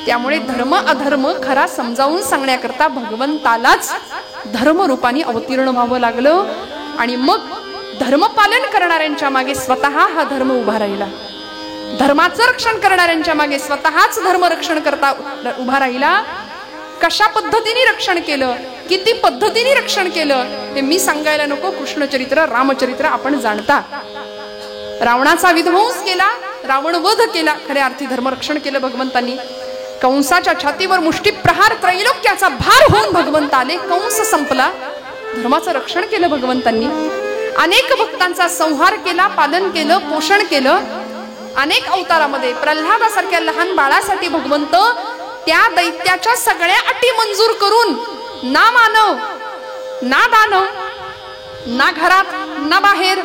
त्यामुळे धर्म अधर्म खरा समजावून सांगण्याकरता भगवंतालाच धर्म रूपाने अवतीर्ण व्हावं लागलं. आणि मग धर्म पालन करणाऱ्यांच्या मागे स्वतः हा धर्म उभा राहिला. धर्माचं रक्षण करणाऱ्यांच्या मागे स्वतःच धर्म रक्षण करता उभा राहिला. कशा पद्धतीने रक्षण केलं, किती पद्धतीने रक्षण केलं हे मी सांगायला नको. कृष्णचरित्र रामचरित्र आपण जाणता. रावणाचा विध्वंस केला, रावण वध केला, खऱ्या अर्थी धर्मरक्षण केलं भगवंतांनी. कंसाच्या छातीवर मुष्टी प्रहार त्रैलोक्याचा भार होऊन भगवंत आले, कंस संपला. धर्माचं रक्षण केलं भगवंतांनी. अनेक भक्तांचा संहार केला, पालन केलं, पोषण केलं. अनेक अवतारामध्ये प्रल्हादासारख्या लहान बाळासाठी भगवंत त्या दैत्याच्या सगळ्या अटी मंजूर करून ना मानव ना दानव, ना घरात ना बाहेर,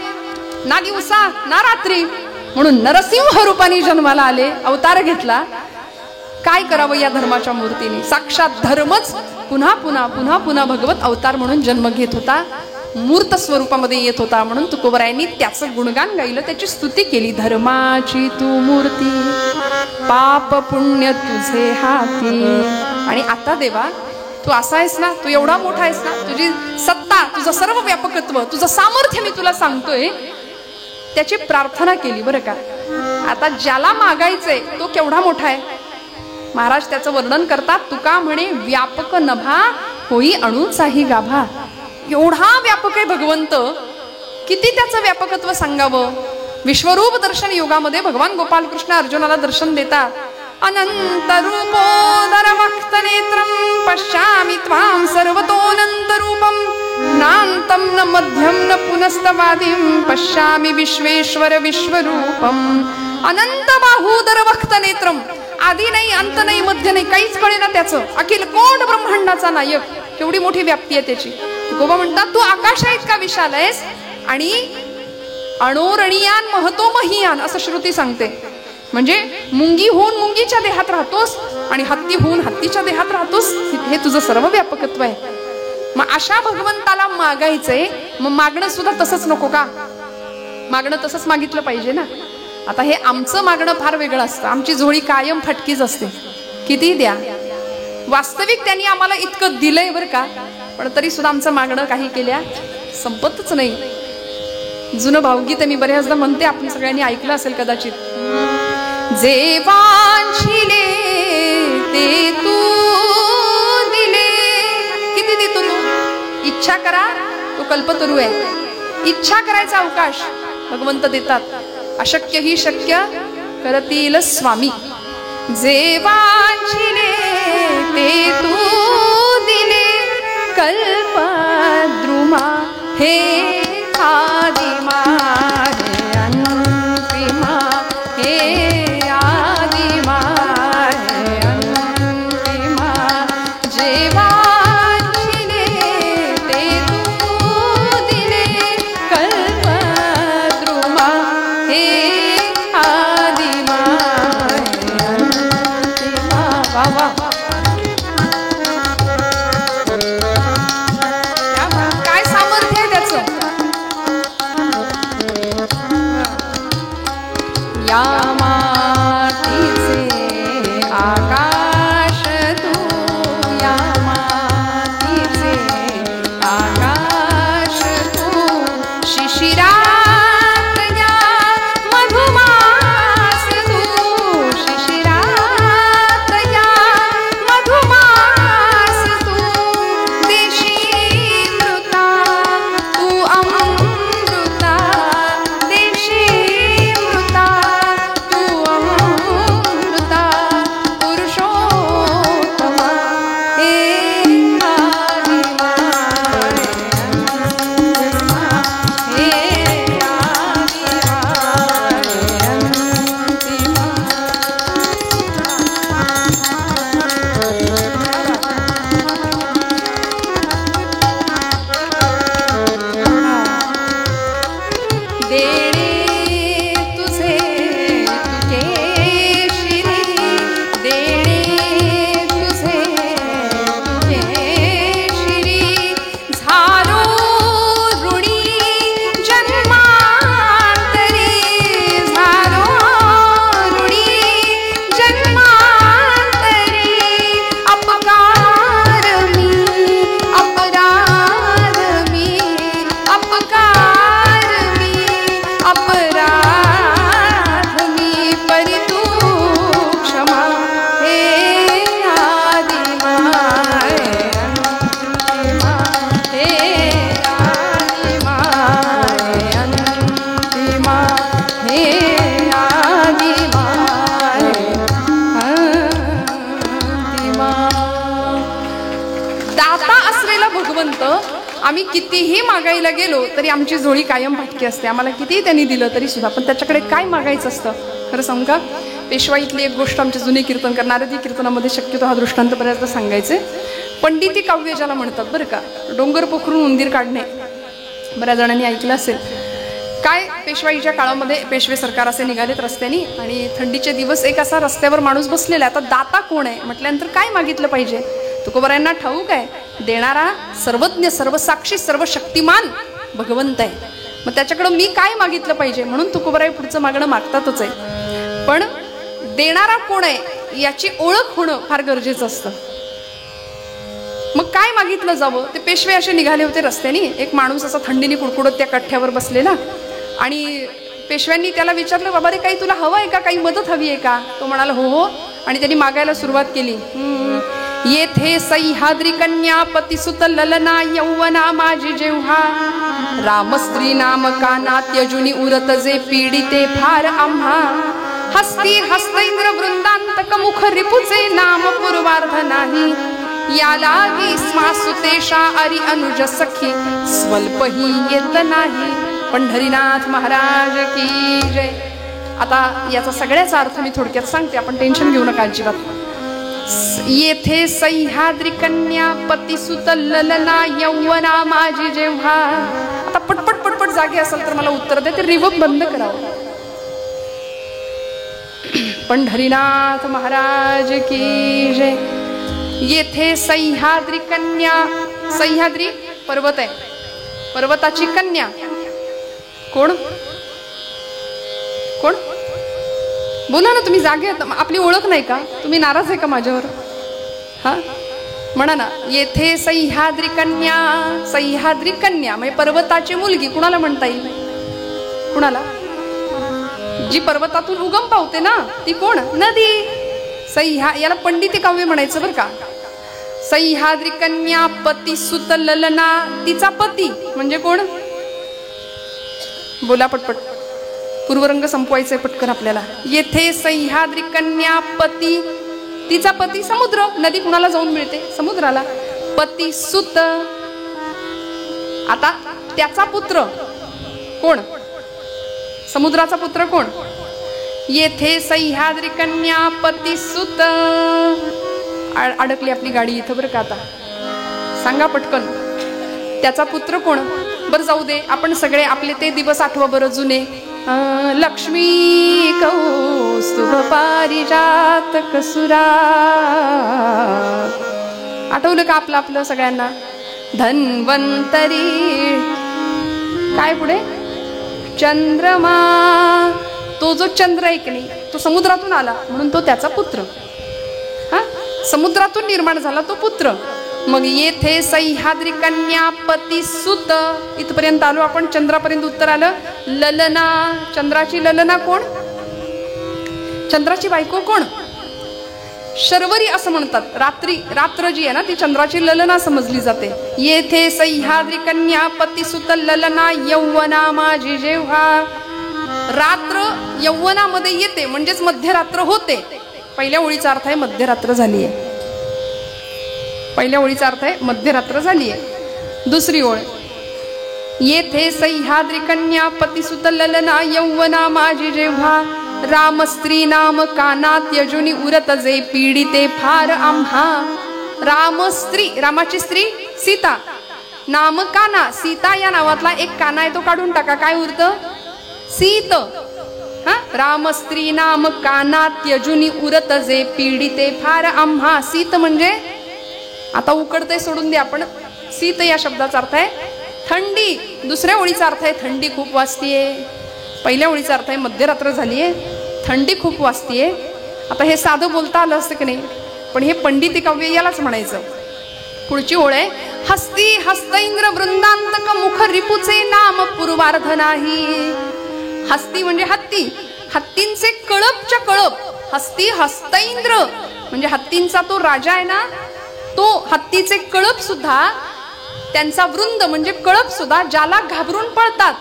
ना दिवसा ना रात्री म्हणून नरसिंह रूपाने जन्माला आले, अवतार घेतला. काय करावं या धर्माच्या मूर्तीने? साक्षात धर्मच पुन्हा पुन्हा पुन्हा पुन्हा भगवत अवतार म्हणून जन्म घेत होता, मूर्त स्वरूपामध्ये येत होता. म्हणून तुकोबरायांनी त्याचं गुणगान गायलं, त्याची स्तुती केली. धर्माची तू मूर्ती पाप पुण्य तुझे हाती. आणि आता देवा तू असा आहेस ना, तू एवढा मोठा आहेस ना, तुझी सत्ता, तुझं सर्व व्यापकत्व, तुझं सामर्थ्य मी तुला सांगतोय, त्याची प्रार्थना केली बरं का. आता ज्याला मागायचंय तो केवढा मोठा आहे. महाराज त्याचं वर्णन करतात, तुका म्हणे व्यापक नभा होई अणुचाही गाभा. एवढा व्यापक आहे भगवंत, किती त्याचं व्यापकत्व सांगावं. विश्वरूप दर्शन योगामध्ये भगवान गोपालकृष्ण अर्जुनाला दर्शन देतात. अनन्तरूपोदरवक्तनेत्रं पश्यामि त्वां सर्वतोऽनन्तरूपं नान्तं न मध्यं न पुनस्तवादिं पश्यामि विश्वेश्वर विश्वरूपम् अनंत बाहूदर वक्तनेत्रम आधी नाही अंत नाही मध्य नाही काहीच कळेना त्याचं अखिल कोट ब्रह्मांडाचा नायक केवढी मोठी व्याप्ती आहे त्याची गोबा म्हणतात तू आकाशा इतका विशाल आहेस आणि अणोरणीयान महतो महियान असं श्रुती सांगते म्हणजे मुंगी होऊन मुंगीच्या देहात राहतोस आणि हत्ती होऊन हत्तीच्या देहात राहतोस हे तुझं सर्व व्यापकत्व आहे मग अशा भगवंताला मागायचंय मग मागणं सुद्धा तसंच नको का मागणं तसंच मागितलं पाहिजे ना आता हे आमचं मागणं फार वेगळं असतं आमची झोळी कायम फटकीच असते किती द्या वास्तविक त्यांनी आम्हाला इतकं दिलंय बरं का पण तरी सुद्धा आमचं मागणं काही केल्या संपतच नाही जुनं भावगीत मी बऱ्याचदा म्हणते आपण सगळ्यांनी ऐकलं असेल कदाचित जे वांछिले ते तू दिले किती देतो तू इच्छा करा तो कल्पतरू आहे इच्छा करायचा अवकाश भगवंत देतात अशक्य ही शक्य करतील स्वामी जे वांछिले ते तू दिले कल्पद्रुमा हे आदिमा हे अंतिमा हे आदिमा हे अंतिमा जे वांछिले ते तू दिले कल्पद्रुमा हे आदिमा हे अंतिमा वा वा काय सामर्थ्य आहे त्याचं या मातीचे आकाश तू या मातीचे आकाश तू शिशिरात या मधुमास तू शिशिरात या मधुमास तू देशी मृता तू अमृता देशी मृता तू अमृता पुरुषोत्तमा हे आदिमा हे आदिमा हे अंतिमा देणे तुझे तुझे शिरी देणे तुझे तुझे शिरी झालो ऋणी जन्मांतरी झालो ऋणी जन्मांतरी अपकार मी अपराध मी अपकार मी अपराध मी परी तू क्षमा हे आदिमा हे अंतिमा हे आदिमा हे अंतिमा हे आदिमा हे अंतिमा दाता असलेला भगवंत आम्ही कितीही मागायला गेलो तरी आमची झोळी कायम फाटकी असते आम्हाला कितीही त्यांनी दिलं तरी सुद्धा पण त्याच्याकडे काय मागायचं असतं खरं सांगू का पेशवाईतली एक गोष्ट आमचे जुने कीर्तनकार नारदी कीर्तनामध्ये शक्यतो हा दृष्टांत बऱ्याचदा सांगायचे पंडिती काव्य ज्याला म्हणतात बरं का डोंगर पोखरून उंदीर काढणे बऱ्याच जणांनी ऐकलं असेल काय पेशवाईच्या काळामध्ये पेशवे सरकार असे निघालेत रस्त्यानी आणि थंडीचे दिवस एक असा रस्त्यावर माणूस बसलेला आहे आता दाता कोण आहे म्हटल्यानंतर काय मागितलं पाहिजे तुकोबारायांना ठाऊक आहे देणारा सर्वज्ञ सर्वसाक्षी सर्वशक्तिमान भगवंत आहे मग त्याच्याकडं मी काय मागितलं पाहिजे म्हणून तुकोबाराय पुढचं मागणं मागतातच आहे पण देणारा कोण आहे याची ओळख होणं फार गरजेचं असतं मग काय मागितलं जावं ते पेशवे असे निघाले होते रस्त्याने एक माणूस असा थंडीने कुडकुडत त्या कठ्ठ्यावर बसलेला आणि पेशव्यांनी त्याला विचारलं बाबा रे काही तुला हवं आहे का काही मदत हवी आहे का तो म्हणाला हो हो आणि त्यांनी मागायला सुरुवात केली येथे सह्याद्री कन्या पतिसुत ललना यौवना माझी जेव्हा रामस्त्री नाम काना त्यजुनी उरत जे पीडिते फार आम्हा हस्ती हस्तैंद्र वृंदांतक मुख रिपुचे नाम पूर्वार्ध नाही याला स्मासुतेशा अरी अनुज सखी स्वल्पही येत नाही. पंढरीनाथ महाराज की जय. आता याचा सगळ्याचा अर्थ मी थोडक्यात सांगते, आपण टेन्शन घेऊ नका अजिबात. येथे सह्याद्री कन्या पतिसुत ललना यौवना माझी जेव्हा. आता पटपट पटपट जागे असेल तर मला उत्तर दे, ते रिवर्ब बंद करावं. पंढरीनाथ महाराज की जय. येथे सह्याद्री कन्या, सह्याद्री पर्वत आहे, पर्वताची कन्या कोण कोण बोला ना तुम्ही. जागे आपली ओळख नाही का? तुम्ही नाराज आहे का माझ्यावर? हा म्हणा ना. येथे सह्याद्री कन्या, सह्याद्री कन्या म्हणजे पर्वताची मुलगी. कुणाला म्हणता येईल? कुणाला? जी पर्वतातून उगम पावते ना ती कोण? नदी. याला पंडिती काव्य म्हणायचं बरं का. सह्याद्री कन्या पती सुत ललना, तिचा पती म्हणजे कोण? बोला पटपट, पूर्वरंग संपवायचंय पटकन आपल्याला. येथे सह्याद्री कन्या पती, तिचा पती समुद्र. नदी कुणाला जाऊन मिळते? समुद्राला. पती सुत, आता त्याचा पुत्र कोण? समुद्राचा पुत्र कोण? येथे सह्याद्री कन्या पती सुत. अडकली आपली गाडी इथं बरं का. आता सांगा पटकन, त्याचा पुत्र कोण? बरं जाऊ दे, आपण सगळे आपले ते दिवस आठवा बरं जुने. लक्ष्मी कौस्तुभ पारिजात कसुरा. आठवलं का आपलं आपलं सगळ्यांना? धन्वंतरी, काय पुढे? चंद्रमा. तो जो चंद्र आहे की नाही, तो समुद्रातून आला म्हणून तो त्याचा पुत्र. हा, समुद्रातून निर्माण झाला तो पुत्र. मग येथे सह्याद्री कन्या पती सुत. इथपर्यंत आलो आपण, चंद्रापर्यंत उत्तर आलं. ललना, चंद्राची ललना कोण? चंद्राची बायको कोण? शर्वरी असं म्हणतात. रात्री, रात्र जी आहे ना ती चंद्राची ललना समजली जाते. येथे सह्याद्री कन्या पती सुत ललना यौवना माझी जेव्हा. रात्र यौवनामध्ये येते म्हणजेच मध्यरात्र होते. पहिल्या ओळीचा अर्थ आहे मध्यरात्र झाली आहे. पहिल्या ओळीचा अर्थ आहे मध्यरात्र झाली आहे. दुसरी ओळ. येथे सह्याद्री कन्या पतिसुत ललना यौवना माझी जेव्हा. राम स्त्री नाम कानात यजुनी उरत जे पीडिते फार आम्हा. राम स्त्री, रामाची स्त्री सीता. नाम काना, सीता या नावातला एक काना आहे तो काढून टाका, काय उरतं? सीत. हा, राम स्त्री नाम कानात यजुनी उरत जे पीडिते फार आम्हा. सीत म्हणजे आता उकडते सोडून दे आपण. सीत या शब्दाचा अर्थ आहे थंडी. दुसऱ्या ओळीचा अर्थ आहे थंडी खूप वाजतीये. पहिल्या ओळीचा अर्थ आहे मध्यरात्र झालीये, थंडी खूप वाजतीये. आता हे साधं बोलता आलं असतं की नाही, पण हे पंडिती काव्य यालाच म्हणायचं. पुढची ओळ आहे. हस्ती हस्तैंद्र वृंदांतक मुख रिपुचे नाम पूर्वार्ध नाही. हस्ती म्हणजे हत्ती, हत्तींचे कळपच्या कळप. हस्ती हस्तैंद्र म्हणजे हत्तींचा तो राजा आहे ना, तो हत्तीचे कळप सुद्धा, त्यांचा वृंद म्हणजे कळप सुद्धा ज्याला घाबरून पळतात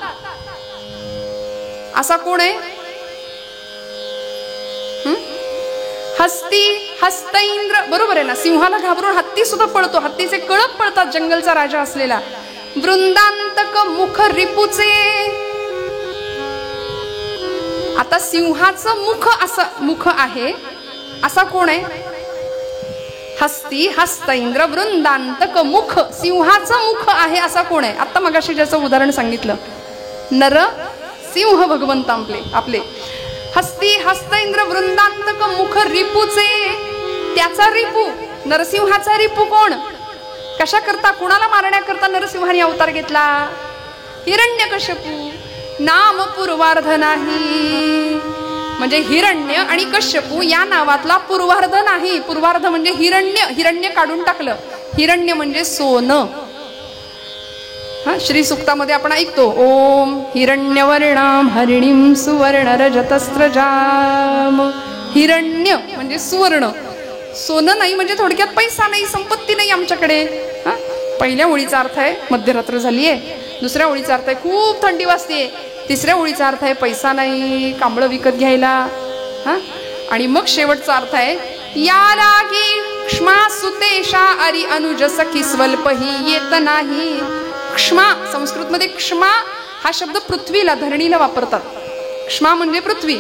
असा कोण आहे? हस्ती हस्तैंद्र, बरोबर आहे ना. सिंहाला घाबरून हत्ती सुद्धा पळतो, हत्तीचे कळप पळतात, जंगलचा राजा असलेला. वृंदांतक मुख रिपुचे. आता सिंहाचं मुख, असं मुख आहे असा कोण आहे? हस्ती हस्तैंद्र वृंदांतक मुख, सिंहाचं मुख आहे असा कोण आहे? आता मगाशी ज्याचं उदाहरण सांगितलं, नर सिंह भगवंत आपले. हस्ती हस्तैंद्र वृंदांतक मुख रिपुचे. त्याचा रिपू, नरसिंहाचा रिपू कोण? कशा करता, कुणाला मारण्याकरता नरसिंहाने अवतार घेतला? हिरण्यकश्यपू. नाम पूर्वार्ध नाही म्हणजे हिरण्य आणि कश्यपू या नावातला पूर्वार्ध नाही. पूर्वार्ध म्हणजे हिरण्य, हिरण्य काढून टाकलं. हिरण्य म्हणजे सोनं. हा, श्री सुक्तामध्ये आपण ऐकतो, ओम हिरण्यवर्णाम हरिणीम सुवर्ण रजतस्त्रजाम. हिरण्य म्हणजे सुवर्ण, सोनं नाही म्हणजे थोडक्यात पैसा नाही, संपत्ती नाही आमच्याकडे. हा, पहिल्या ओळीचा अर्थ आहे मध्यरात्र झालीये. दुसऱ्या ओळीचा अर्थ आहे खूप थंडी वाजते. तिसऱ्या ओळीचा अर्थ आहे पैसा नाही कांबळं विकत घ्यायला. हा. आणि मग शेवटचा अर्थ आहे, या लागी क्ष्मा सुतेशा अरी अनुज सखी स्वल्पही येत नाही. क्ष्मा, संस्कृतमध्ये क्ष्मा हा शब्द पृथ्वीला, धरणीला वापरतात. क्ष्मा म्हणजे पृथ्वी.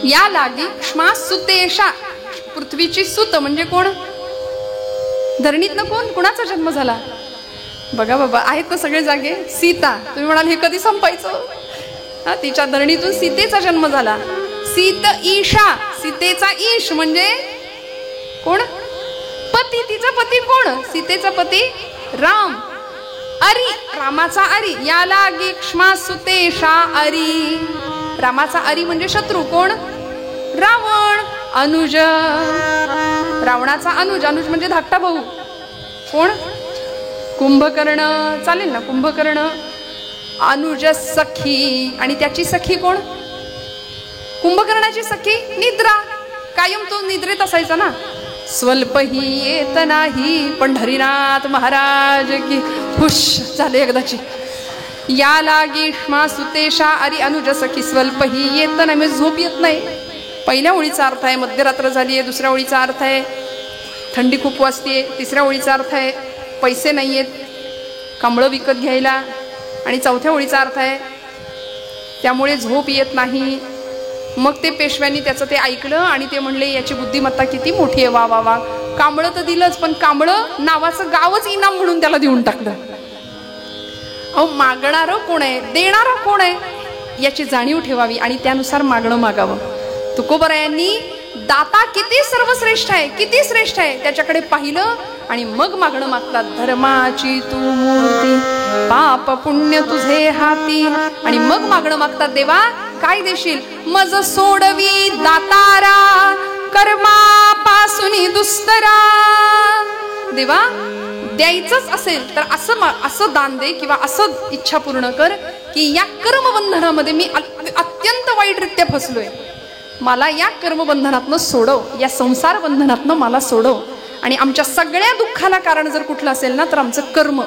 या लागी क्ष्मा सुतेशा, पृथ्वीची सुत म्हणजे कोण? धरणीतनं कोण, कुणाचा जन्म झाला? बघा बाबा, आहेत ना सगळे जागे. सीता. तुम्ही म्हणाल हे कधी संपायचं? हा, तिच्या धरणीतून सीतेचा जन्म झाला. सीत ईशा, सीतेचा ईश म्हणजे कोण? पती. तिचा पती कोण? सीतेचा पती राम. अरी, रामाचा अरी. या लागी क्ष्मा सुतेशा अरी, रामाचा अरी म्हणजे शत्रू कोण? रावण. अनुज, रावणाचा अनुज. अनुज म्हणजे धाकटा भाऊ कोण? कुंभकर्ण. चालेल ना, कुंभकर्ण. अनुज सखी, आणि त्याची सखी कोण? कुंभकर्णाची सखी निद्रा. कायम तो निद्रेत असायचा ना. स्वल्पही येत नाही. पंढरीनाथ महाराज की हुश झाले एकदाची. या लागी क्ष्मा सुतेशा अरी अनुज सखी स्वल्पही येत नाही, म्हणजे झोप येत नाही. पहिल्या ओळीचा अर्थ आहे मध्यरात्र झाली आहे. दुसऱ्या ओळीचा अर्थ आहे थंडी खूप वाजते. तिसऱ्या ओळीचा अर्थ आहे पैसे नाही आहेत कांबळं विकत घ्यायला. आणि चौथ्या ओळीचा अर्थ आहे त्यामुळे झोप येत नाही. मग ते पेशव्यांनी त्याचं ते ऐकलं आणि ते म्हणले याची बुद्धिमत्ता किती मोठी आहे, वा वा वा. कांबळं तर दिलंच, पण कांबळं नावाचं गावच इनाम म्हणून त्याला देऊन टाकलं. अहो, मागणारं कोण आहे, देणारं कोण आहे याची जाणीव ठेवावी आणि त्यानुसार मागणं मागावं. तुकोबरायांनी दाता किती सर्वश्रेष्ठ आहे, किती श्रेष्ठ आहे त्याच्याकडे पाहिलं आणि मग मागणं मागतात. धर्माची तू मूर्ती, पाप पुण्य तुझे हाती. आणि मग मागणं मागतात, देवा काय देशील? मज सोडवी दातारा, कर्मापासून दुस्तरा. देवा द्यायचंच असेल तर असं दान दे किंवा असं इच्छा पूर्ण कर की या कर्मबंधनामध्ये मी अत्यंत वाईटरित्या फसलोय, मला या कर्मबंधनातनं सोडव, या संसार बंधनातनं मला सोडव. आणि आमच्या सगळ्या दुःखाला कारण जर कुठलं असेल ना तर आमचं कर्म.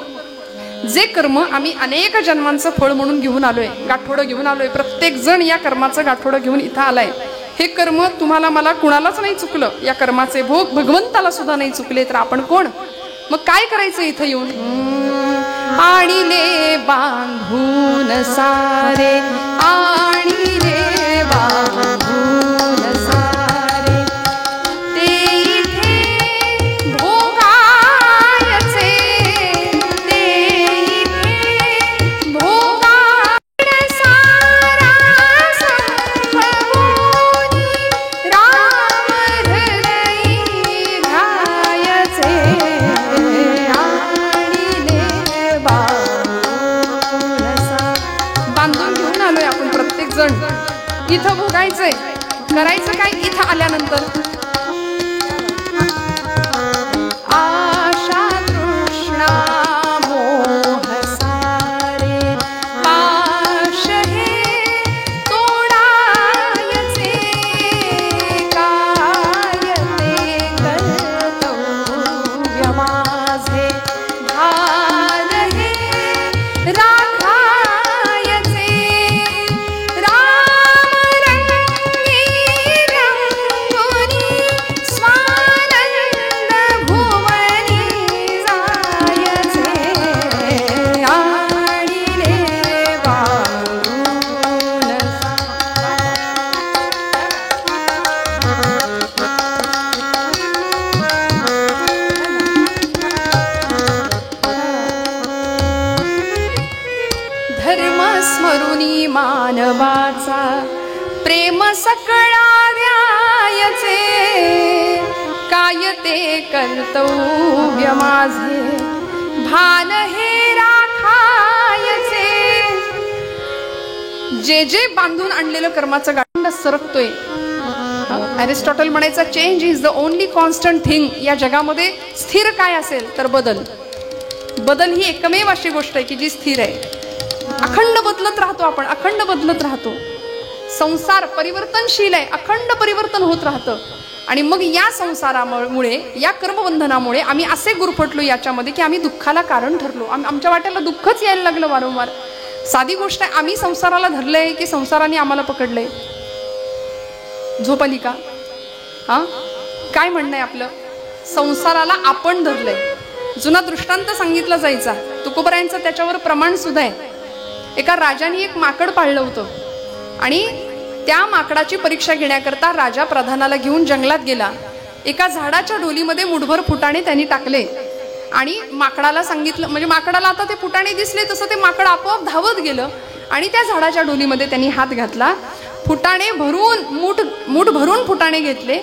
जे कर्म आम्ही अनेक जन्मांचं फळ म्हणून घेऊन आलोय, गाठोडं घेऊन आलोय. प्रत्येक जण या कर्माचं गाठोडं घेऊन इथं आलाय. हे कर्म तुम्हाला मला कुणालाच नाही चुकलं. या कर्माचे भोग भगवंताला सुद्धा नाही चुकले तर आपण कोण? मग काय करायचं इथं येऊन? आणिले बांधून सारे, आणिले बांधून सारे, ते इथे भोगायचे, ते इथे भोगायचे. सारा संभवून राम हृदयी घ्यायचे. बांधून घेऊन आलोय आपण प्रत्येक जण. इथं भोगायचंय. करायचं काय इथं आल्यानंतर? आशा तृष्णा मोह सारे, पाश हे तोडायचे. काय ते कर्तव्य माझे, भार हे राखायचे. राम रंगी रंगोनी, स्वानंद भुवनी जायचे. आणिले बांधून धर्म स्मरुनी मानवाचा, प्रेम सकळा द्यायचे. काय ते कर्तव्य माझे, भान हे राखायचे. जे जे बांधून आणलेलं कर्माचं गांड सरकतोय. अरिस्टॉटल म्हणायचा, change is the only constant thing. या जगामध्ये स्थिर काय असेल तर बदल. बदल ही एकमेव अशी गोष्ट आहे की जी स्थिर आहे. अखंड बदलत राहतो आपण, अखंड बदलत राहतो. संसार परिवर्तनशील आहे, अखंड परिवर्तन होत राहतं. आणि मग या संसारामुळे, या कर्मबंधनामुळे आम्ही असे गुरफटलो याच्यामध्ये की आम्ही दुःखाला कारण ठरलो. आमच्या वाट्याला दुःखच यायला लागलं वारंवार. साधी गोष्ट आहे, आम्ही संसाराला धरलंय की संसाराने आम्हाला पकडलंय? झोप आली का? हा, काय म्हणणं आहे आपलं? संसाराला आपण धरलंय. जुना दृष्टांत सांगितला जायचा, तुकोबरायांचं त्याच्यावर प्रमाण सुद्धा आहे. एका राजाने एक माकड पाळलं होतं आणि त्या माकडाची परीक्षा घेण्याकरता राजा प्रधानाला घेऊन जंगलात गेला. एका झाडाच्या ढोलीमध्ये मुठभर फुटाणे त्यांनी टाकले आणि माकडाला सांगितलं, म्हणजे माकडाला आता ते फुटाणे दिसले तसं ते माकड आपोआप धावत गेलं आणि त्या झाडाच्या ढोलीमध्ये त्यांनी हात घातला. फुटाणे भरून मूठ भरून फुटाणे घेतले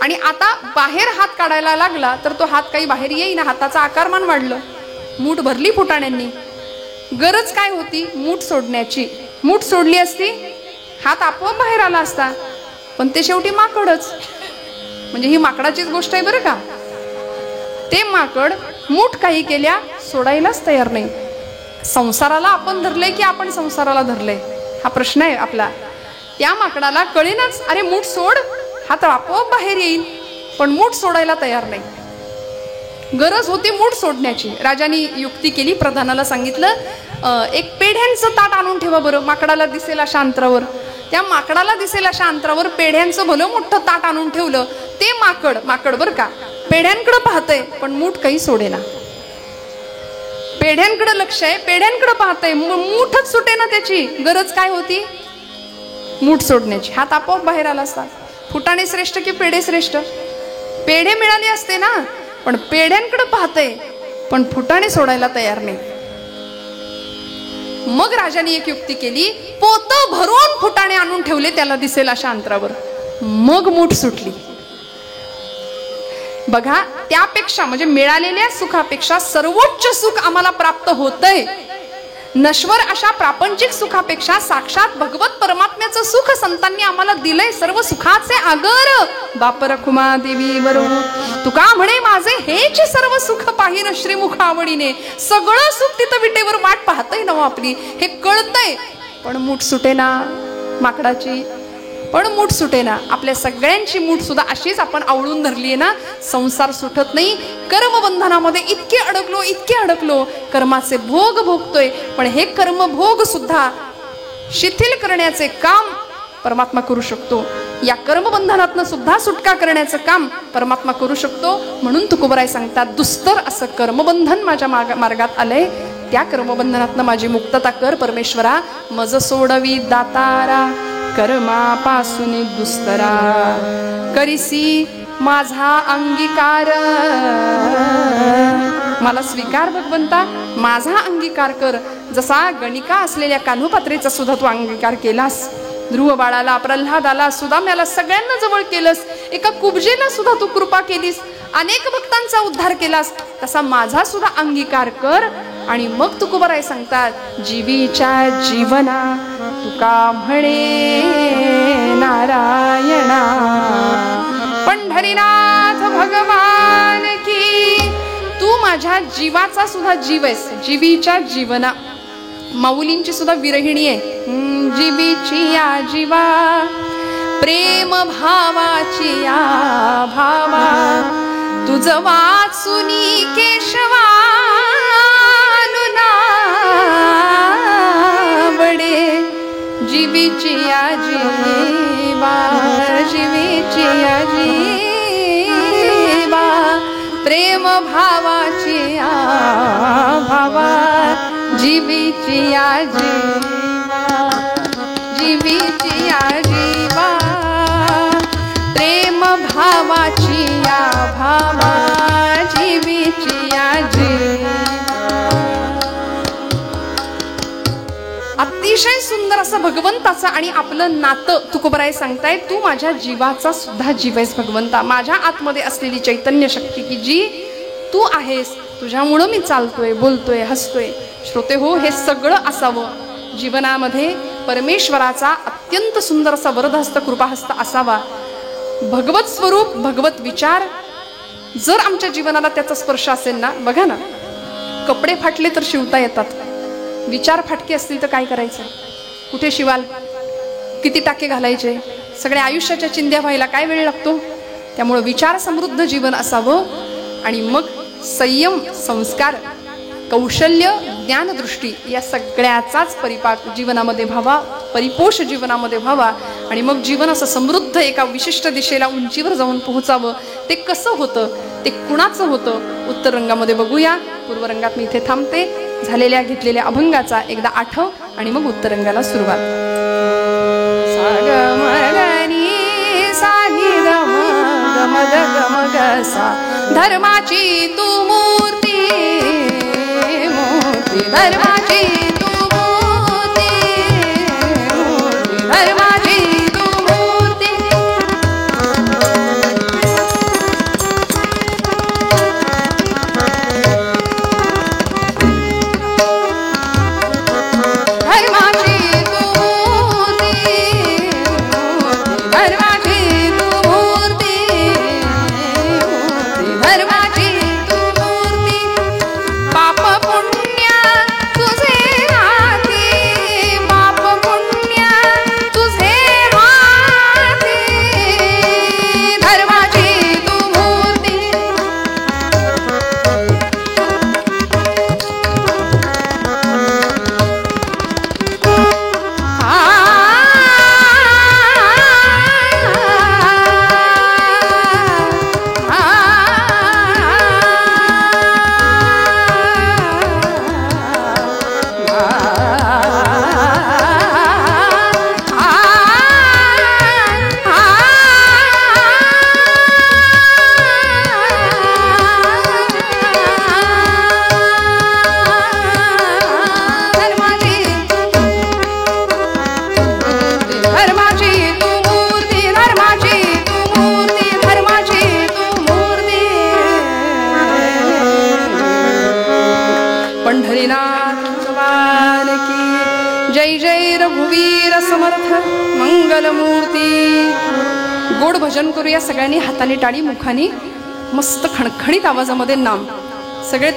आणि आता बाहेर हात काढायला लागला तर तो हात काही बाहेर येईना, हाताचा आकारमान वाढलं. मूठ भरली फुटाण्यांनी. गरज काय होती? मूठ सोडण्याची. मूठ सोडली असती, हात आपोआप बाहेर आला असता. पण ते शेवटी माकडच. म्हणजे ही माकडाचीच गोष्ट आहे बरं का. ते माकड मूठ काही केल्या सोडायलाच तयार नाही. संसाराला आपण धरलंय की आपण संसाराला धरलंय, हा प्रश्न आहे आपला. त्या माकडाला कळेनाच, अरे मूठ सोड, हात आपोआप बाहेर येईल, पण मूठ सोडायला तयार नाही. गरज होती मूठ सोडण्याची. राजाने युक्ती केली, प्रधानाला सांगितलं, एक पेढ्यांचं ताट आणून ठेवा बरं, माकडाला दिसेल अशा अंतरावर. त्या माकडाला दिसेल अशा अंतरावर पेढ्यांचं भलं मोठं ताट आणून ठेवलं. ते माकड बरं का, पेढ्यांकडे पाहतंय पण मूठ काही सोडेना. पेढ्यांकडे लक्ष आहे, पेढ्यांकडे पाहतंय, मूठच सुटेना त्याची. गरज काय होती? मूठ सोडण्याची. हात आपोआप बाहेर आला असता. फुटाणे श्रेष्ठ की पेढे श्रेष्ठ? पेढे मिळाले असते ना, पण पेढ्यांकडे पाहतंय पण फुटाणे सोडायला तयार नाही. मग राजाने एक युक्ती केली, पोत भरून फुटाणे आणून ठेवले त्याला दिसेल अशा अंतरावर. मग मूठ सुटली. बघा, त्यापेक्षा म्हणजे मिळालेल्या सुखापेक्षा सर्वोच्च सुख आम्हाला प्राप्त होतंय. नश्वर अशा प्रापंचिक सुखापेक्षा साक्षात भगवत परमात्म्याचं सुख संतांनी आम्हाला दिलंय. सर्व सुखाचे आगर बाप रखुमा देवी बरो. तुका म्हणे माझे हेच सर्व सुख पाहिन श्रीमुख आवडीने. सगळं सुख तिथं विटेवर वाट पाहतय ना आपली, हे कळतंय, पण मूठ सुटेना माकडाची. पण मूठ सुटेना. आपल्या सगळ्यांची मूठ सुद्धा अशीच आपण आवळून धरली आहे ना. संसार सुटत नाही. कर्मबंधनामध्ये इतके अडकलो, कर्माचे भोग भोगतोय. पण हे कर्मभोग सुद्धा शिथिल करण्याचे काम परमात्मा करू शकतो. या कर्मबंधनातनं सुद्धा सुटका करण्याचं काम परमात्मा करू शकतो. म्हणून तुकोबराय सांगतात, दुस्तर असं कर्मबंधन माझ्या मार्गात आलंय, त्या कर्मबंधनातनं माझी मुक्तता कर परमेश्वरा. मज सोडवी दातारा कर्मापासून दुस्तरा. करिसी माझा अंगीकार. मला स्वीकार भगवंता, माझा अंगीकार कर. जसा गणिका असलेल्या कान्होपात्रेचा सुद्धा तू अंगीकार केलास. ध्रुव बाळाला, प्रल्हादाला, सुदाम्याला सगळ्यांना जवळ केलंस. एका कुब्जेला सुद्धा तू कृपा केलीस. अनेक भक्तांचा उद्धार केलास. तसा माझा सुद्धा अंगीकार कर. आणि मग तुकोबराय सांगतात, जीवीच्या जीवना तुका म्हणे नारायणा. पंढरीनाथ भगवान की. तू माझ्या जीवाचा सुद्धा जीव आहेस. जीवीच्या जीवना, माऊलींची सुद्धा विरहिणी आहे. जीवीची या जीवा प्रेम भावाची या भावा. तुझ वाचुनी केशवा जीवीची या जीवा. जीवीची या जीवा प्रेम भावाची या भावा. जीवीची या जीवा. जीवीची या जीवा प्रेम भावाची या भावा. जीवीची या जीवा. अतिशय सुंदर असं भगवंताचं आणि आपलं नातं तुकोबराय सांगताय. तू माझ्या जीवाचा सुद्धा जीव आहेस भगवंता. माझ्या आतमध्ये असलेली चैतन्य शक्ती की जी तू आहेस, तुझ्यामुळं मी चालतोय, बोलतोय, हसतोय. श्रोते हो, हे सगळं असावं जीवनामध्ये. परमेश्वराचा अत्यंत सुंदर असा वरदहस्त कृपाहस्त असावा. भगवत स्वरूप, भगवत विचार जर आमच्या जीवनाला त्याचा स्पर्श असेल ना. बघा ना, कपडे फाटले तर शिवता येतात, विचार फाटके असतील तर काय करायचं? कुठे शिवाल? किती टाके घालायचे? सगळ्या आयुष्याच्या चिंध्या व्हायला काय वेळ लागतो? त्यामुळे विचार समृद्ध जीवन असावं. आणि मग संयम, संस्कार, कौशल्य, ज्ञानदृष्टी या सगळ्याचाच परिपाक जीवनामध्ये व्हावा, परिपोष जीवनामध्ये व्हावा. आणि मग जीवन असं समृद्ध एका विशिष्ट दिशेला उंचीवर जाऊन पोहोचावं, ते कसं होतं, ते कुणाचं होतं, उत्तर रंगामध्ये बघूया. पूर्व रंगात मी इथे थांबते. झालेल्या घेतलेल्या अभंगाचा एकदा आठव आणि मग उत्तर रंगाला सुरुवात. धर्माची तू मूर्ती, मूर्ती धर्माची तू मूर्ती, मूर्ती धर्माची तू मूर्ती. धर्माची तू मूर्ती, धर्माची तू मूर्ती, धर्माची तू मूर्ती. पाप पुण्य तुझे हाती, पाप पुण्य तुझे हाती, धर्माची तू मूर्ती. पंढरीनाथ भगवान की जय. जय रघुवीर समर्थ मंगलमूर्ती. गोड भजन करूया सगळ्यांनी. हाताने टाळी, मुखाने मस्त खणखणीत आवाजामध्ये नाम. सगळे